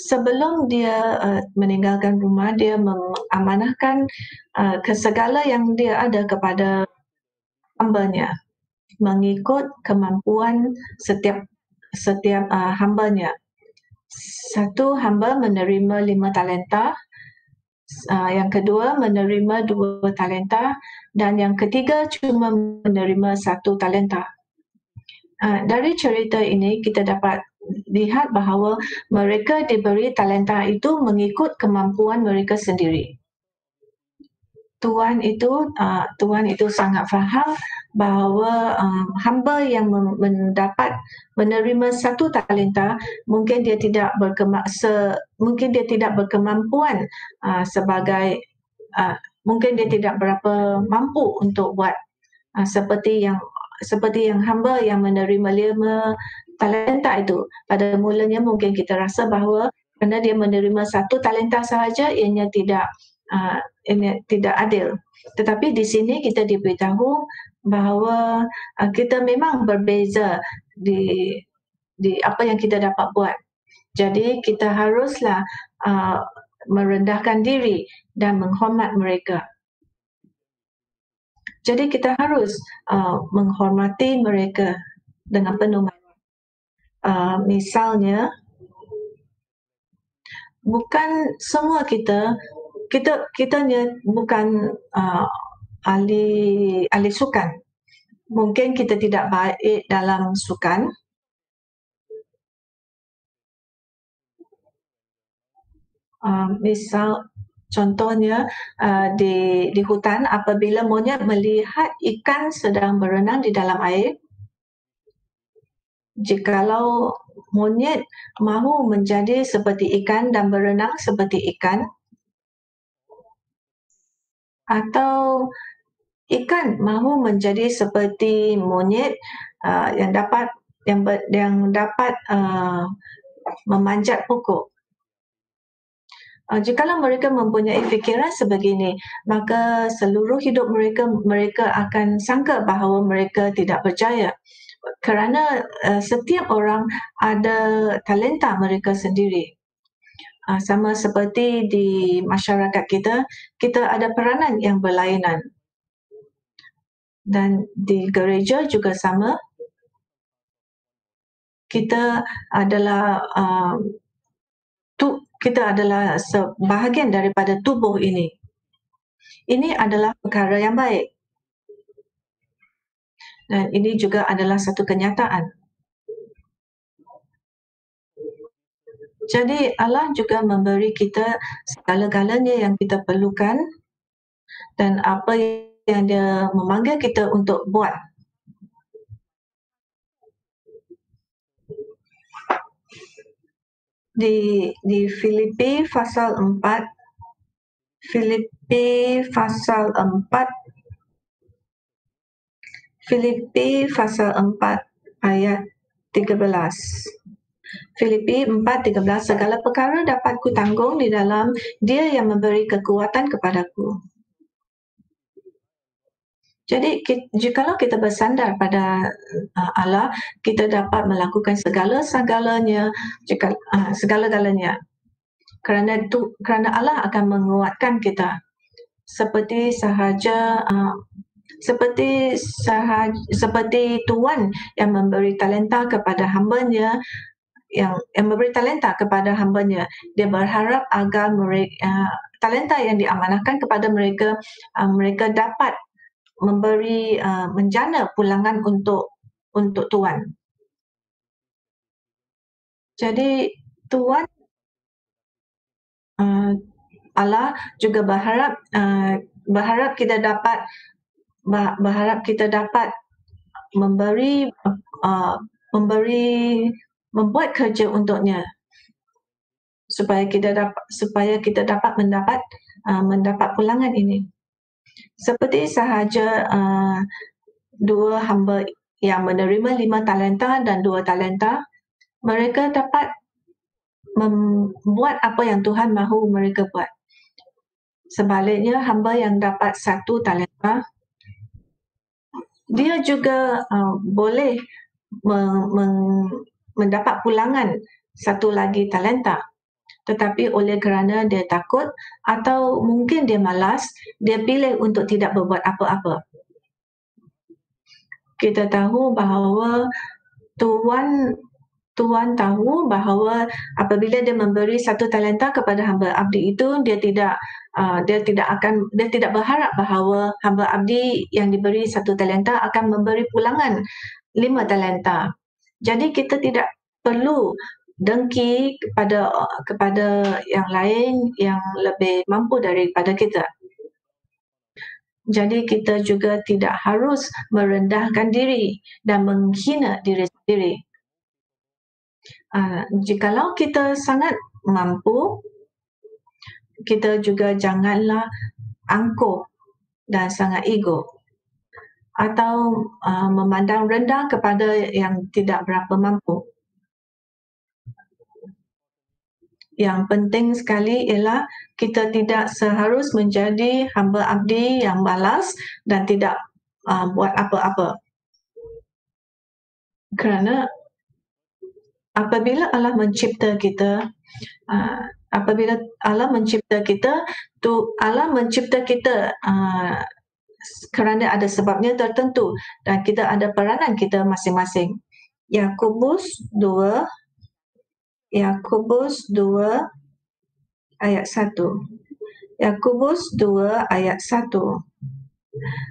Sebelum dia meninggalkan rumah, dia mengamanahkan segala yang dia ada kepada hambanya, mengikut kemampuan setiap hambanya. Satu hamba menerima 5 talenta, yang kedua menerima 2 talenta, dan yang ketiga cuma menerima 1 talenta. Dari cerita ini kita dapat lihat bahawa mereka diberi talenta itu mengikut kemampuan mereka sendiri. Tuan itu sangat faham bahawa hamba yang menerima 1 talenta mungkin dia tidak berkemampuan sebagai mungkin dia tidak berapa mampu untuk buat seperti yang hamba yang menerima 5 talenta itu. Pada mulanya mungkin kita rasa bahawa kerana dia menerima 1 talenta sahaja ianya tidak adil. Tetapi di sini kita diberitahu bahawa kita memang berbeza di apa yang kita dapat buat. Jadi kita haruslah merendahkan diri dan menghormat mereka. Jadi kita harus menghormati mereka dengan penuh marah. Misalnya, bukan semua kita bukan ahli sukan. Mungkin kita tidak baik dalam sukan. Contohnya di hutan, apabila monyet melihat ikan sedang berenang di dalam air, jikalau monyet mahu menjadi seperti ikan dan berenang seperti ikan, atau ikan mahu menjadi seperti monyet yang dapat memanjat pokok, Jikalau mereka mempunyai fikiran sebegini, maka seluruh hidup mereka akan sangka bahawa mereka tidak berjaya. Kerana setiap orang ada talenta mereka sendiri. Sama seperti di masyarakat kita ada peranan yang berlainan. Dan di gereja juga sama. Kita adalah sebahagian daripada tubuh ini. Ini adalah perkara yang baik. Dan ini juga adalah satu kenyataan. Jadi Allah juga memberi kita segala-galanya yang kita perlukan dan apa yang Dia memanggil kita untuk buat. Di Filipi pasal 4 Filipi pasal 4 ayat 13. Filipi 4:13, segala perkara dapat kutanggung di dalam Dia yang memberi kekuatan kepadaku. Jadi jikalau kita bersandar pada Allah, kita dapat melakukan segala-galanya. Kerana Allah akan menguatkan kita. Seperti Tuhan yang memberi talenta kepada hamba-Nya, yang memberi talenta kepada hamba-Nya. Dia berharap agar talenta yang diamanahkan kepada mereka, mereka dapat memberi menjana pulangan untuk Tuhan. Jadi Tuhan Allah juga berharap kita dapat membuat kerja untuknya supaya kita dapat mendapat pulangan ini. Seperti sahaja dua hamba yang menerima 5 talenta dan 2 talenta, mereka dapat membuat apa yang Tuhan mahu mereka buat. Sebaliknya, hamba yang dapat 1 talenta, dia juga boleh mendapat pulangan 1 lagi talenta. Tetapi oleh kerana dia takut atau mungkin dia malas, dia pilih untuk tidak berbuat apa-apa. Kita tahu bahawa Tuhan tahu bahawa apabila dia memberi 1 talenta kepada hamba abdi itu, dia tidak berharap bahawa hamba abdi yang diberi 1 talenta akan memberi pulangan 5 talenta. Jadi kita tidak perlu dengki kepada yang lain yang lebih mampu daripada kita. Jadi kita juga tidak harus merendahkan diri dan menghina diri sendiri. Jikalau kita sangat mampu, kita juga janganlah angkuh dan sangat ego atau memandang rendah kepada yang tidak berapa mampu. Yang penting sekali ialah kita tidak seharus menjadi hamba abdi yang malas dan tidak buat apa-apa. Kerana apabila Allah mencipta kita, Allah mencipta kita kerana ada sebabnya tertentu dan kita ada peranan kita masing-masing. Yakobus 2 ayat 1. Yakobus 2 ayat 1.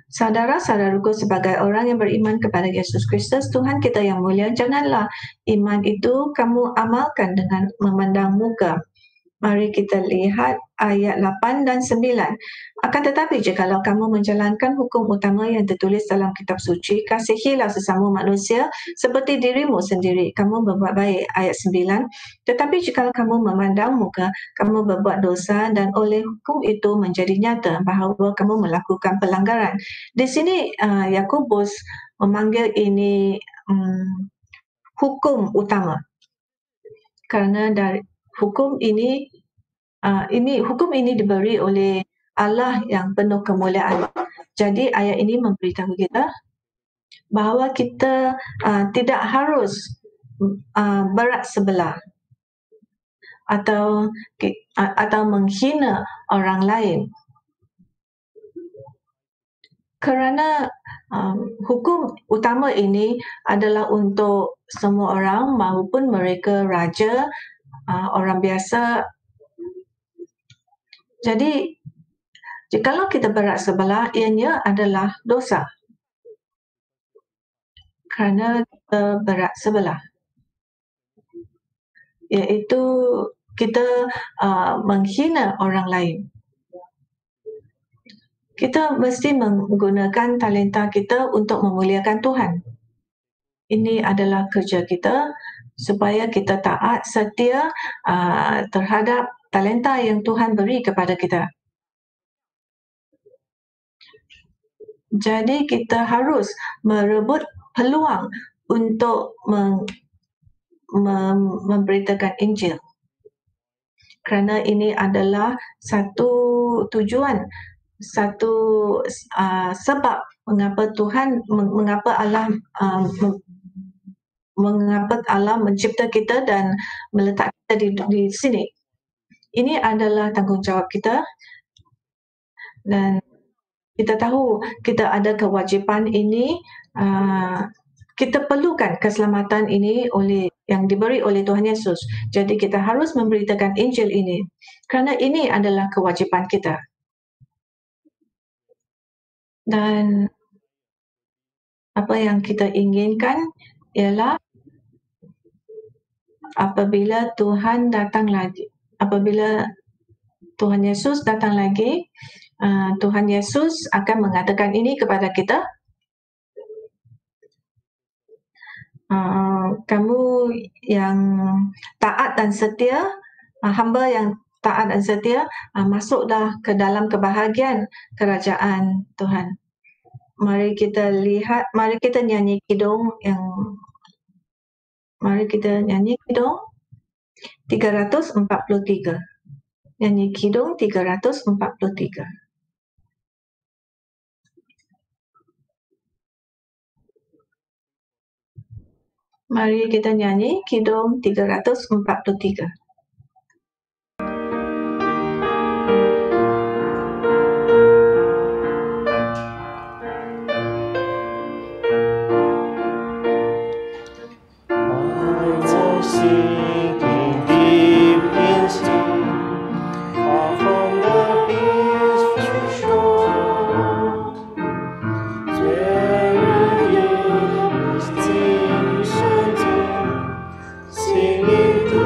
Saudara-saudaraku, sebagai orang yang beriman kepada Yesus Kristus, Tuhan kita yang mulia, janganlah iman itu kamu amalkan dengan memandang muka. Mari kita lihat ayat 8 dan 9. Akan tetapi jikalau kamu menjalankan hukum utama yang tertulis dalam kitab suci, kasihilah sesama manusia seperti dirimu sendiri. Kamu berbuat baik. Ayat 9. Tetapi jikalau kamu memandang muka, kamu berbuat dosa dan oleh hukum itu menjadi nyata bahawa kamu melakukan pelanggaran. Di sini Yakobus memanggil ini hukum utama. Kerana dari hukum ini hukum ini diberi oleh Allah yang penuh kemuliaan. Jadi ayat ini memberitahu kita bahawa kita tidak harus berat sebelah atau menghina orang lain. Kerana hukum utama ini adalah untuk semua orang maupun mereka raja, orang biasa. Jadi jikalau kita berat sebelah, ianya adalah dosa. Kerana kita berat sebelah, iaitu kita menghina orang lain. Kita mesti menggunakan talenta kita untuk memuliakan Tuhan. Ini adalah kerja kita supaya kita taat setia terhadap talenta yang Tuhan beri kepada kita. Jadi kita harus merebut peluang untuk memberitakan Injil. Kerana ini adalah satu tujuan, satu sebab mengapa Allah mencipta kita dan meletak kita di sini. Ini adalah tanggungjawab kita dan kita tahu kita ada kewajipan ini. Kita perlukan keselamatan ini yang diberi oleh Tuhan Yesus. Jadi kita harus memberitakan Injil ini kerana ini adalah kewajipan kita. Dan apa yang kita inginkan ialah apabila Tuhan Yesus datang lagi, Tuhan Yesus akan mengatakan ini kepada kita. Kamu yang taat dan setia, hamba yang taat dan setia, masuklah ke dalam kebahagiaan kerajaan Tuhan. Mari kita nyanyi kidung 343. Nyanyi kidung 343. Mari kita nyanyi kidung 343.
Singing to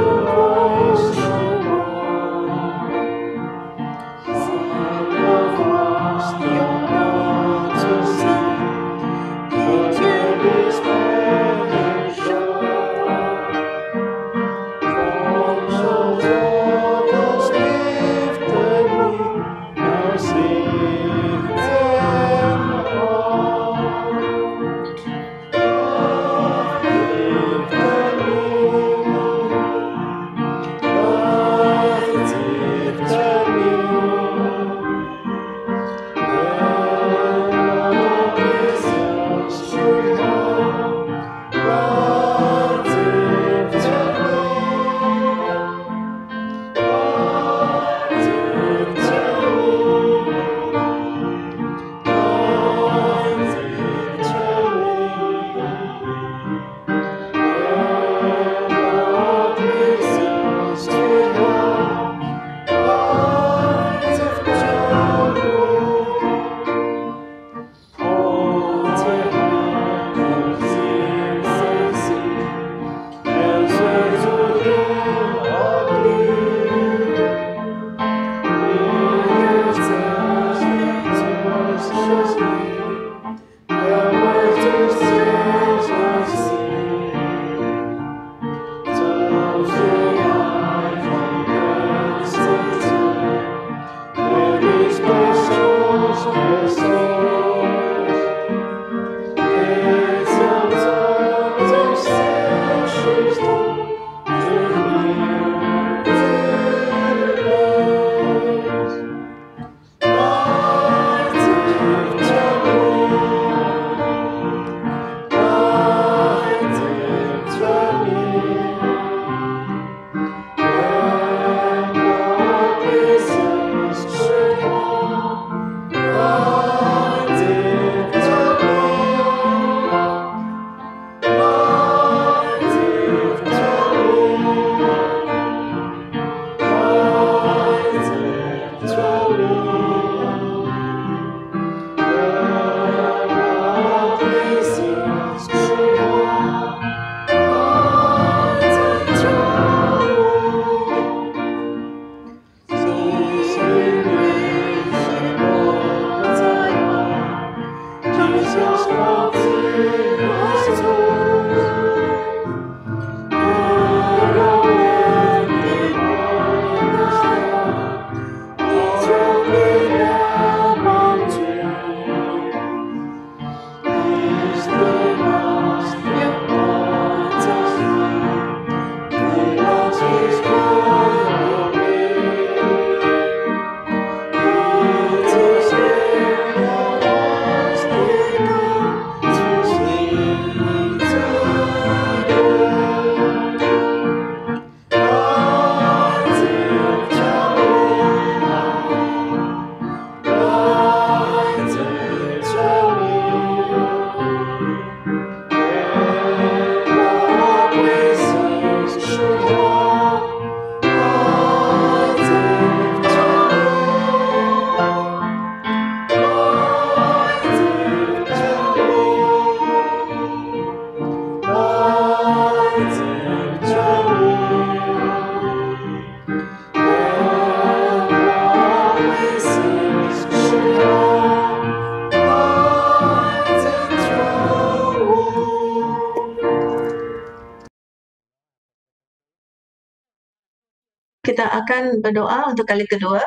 kita akan berdoa untuk kali kedua.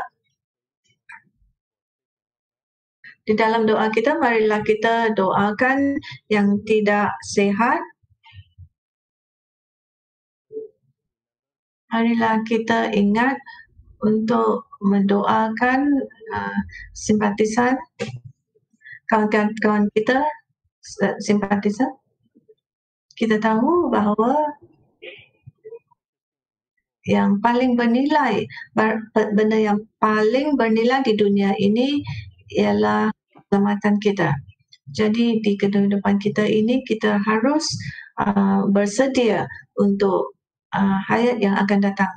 Di dalam doa kita, marilah kita doakan yang tidak sihat. Marilah kita ingat untuk mendoakan simpatisan, kawan-kawan kita, simpatisan. Kita tahu bahawa yang paling bernilai, benda yang paling bernilai di dunia ini ialah keselamatan kita. Jadi di kehidupan kita ini kita harus bersedia untuk hayat yang akan datang.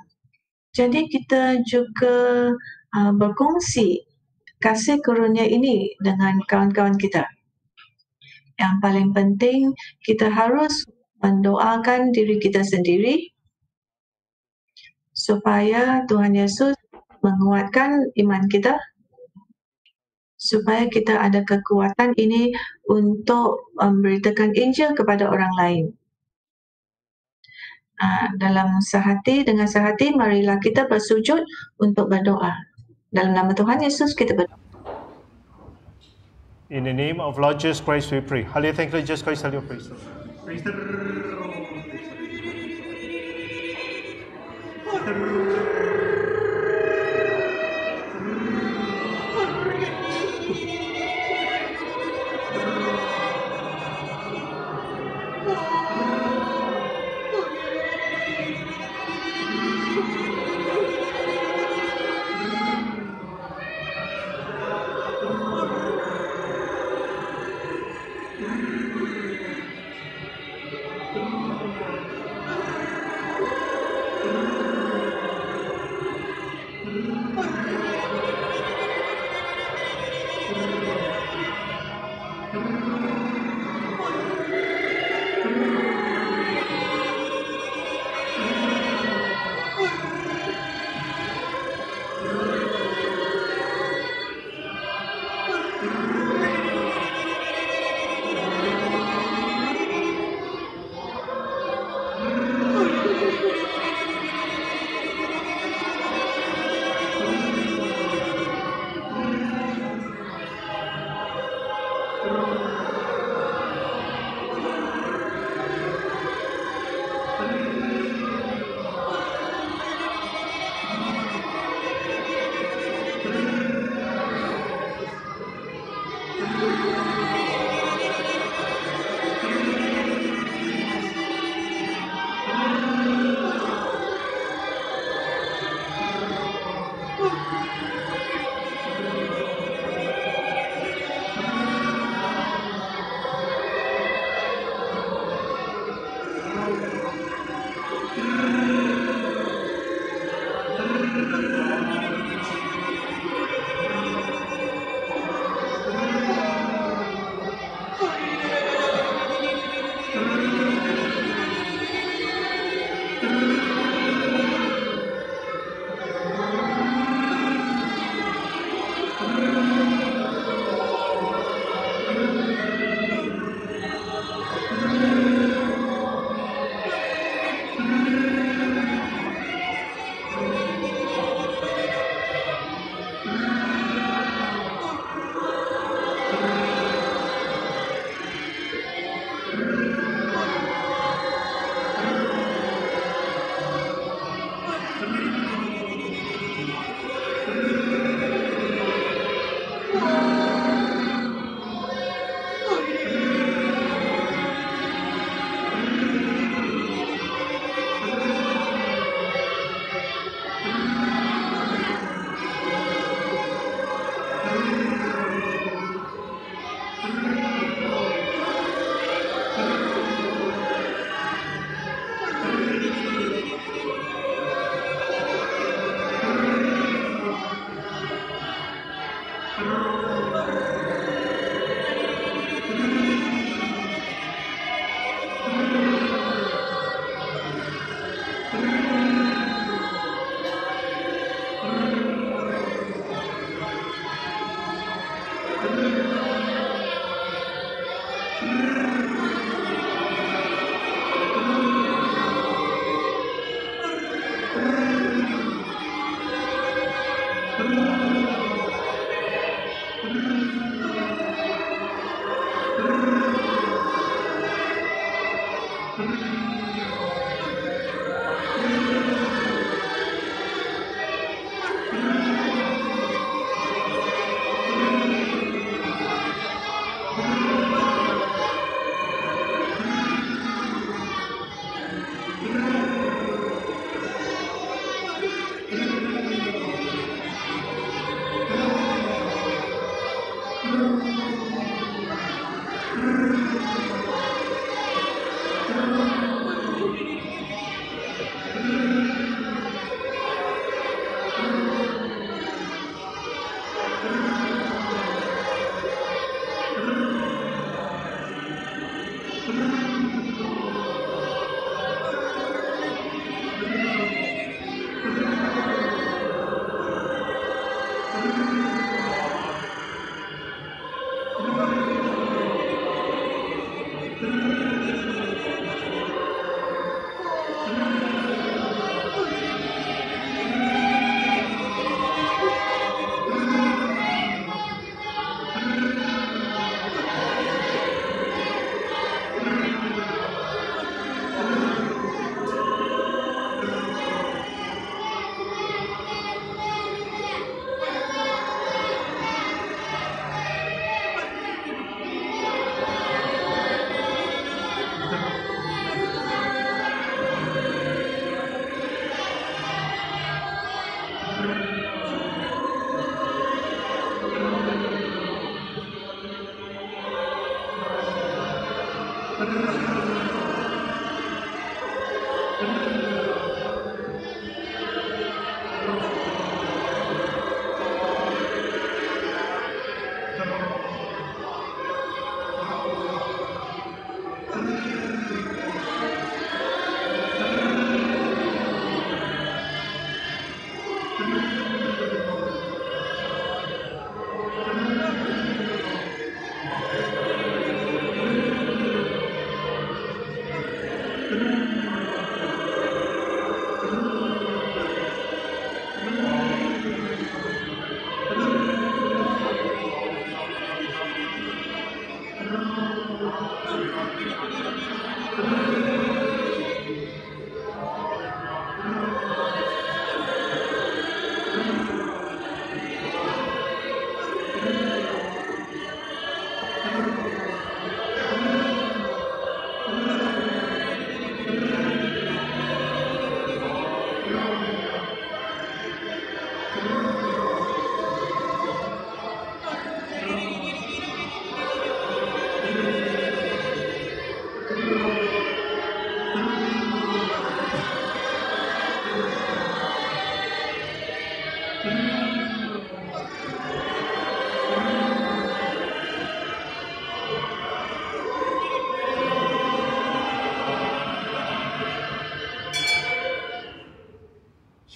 Jadi kita juga berkongsi kasih karunia ini dengan kawan-kawan kita. Yang paling penting, kita harus mendoakan diri kita sendiri supaya Tuhan Yesus menguatkan iman kita, supaya kita ada kekuatan ini untuk memberitakan Injil kepada orang lain. Dalam sehati, dengan sehati, marilah kita bersujud untuk berdoa. Dalam nama Tuhan Yesus kita berdoa.
In the name of Lord Jesus Christ we pray. Hallelujah, thank you, Jesus Christ, hallelujah, praise the Lord. Praise the Lord.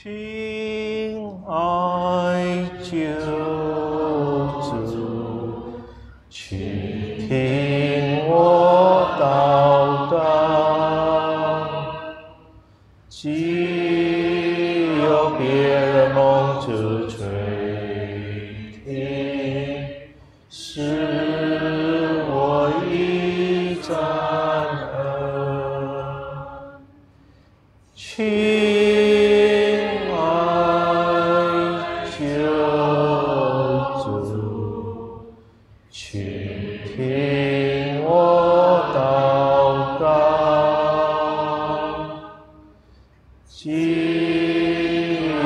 亲爱救主，请听我祷告。既有别人蒙着垂听，使我一战而亲爱救主，请听我祷告。既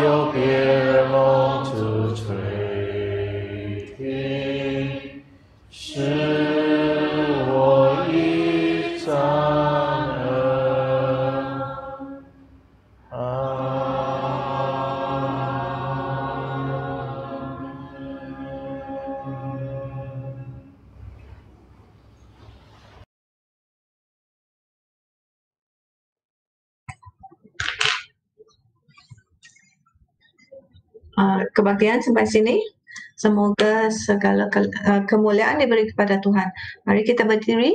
有别人蒙着垂听，使我一战
Kebaktian sampai sini. Semoga segala kemuliaan diberi kepada Tuhan. Mari kita berdiri.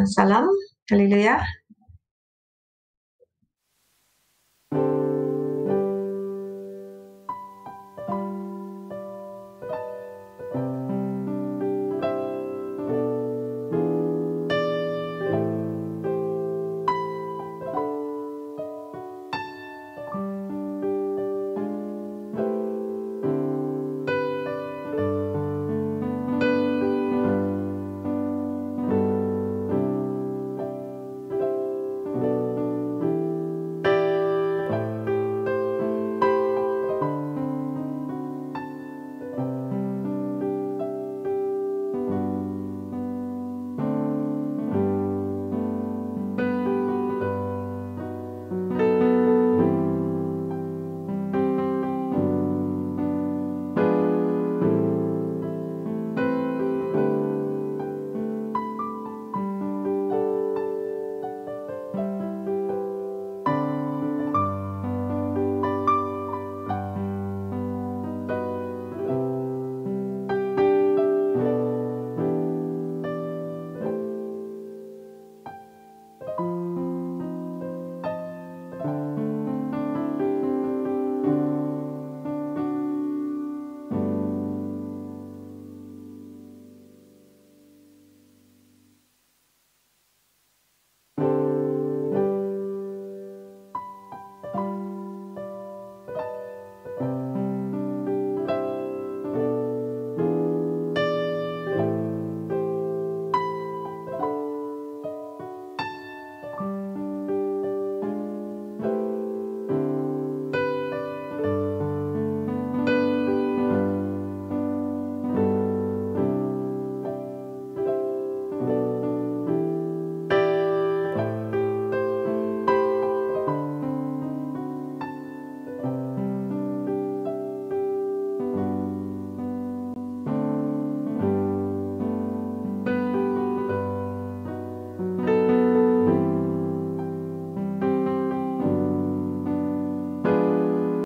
Salam, haleluya.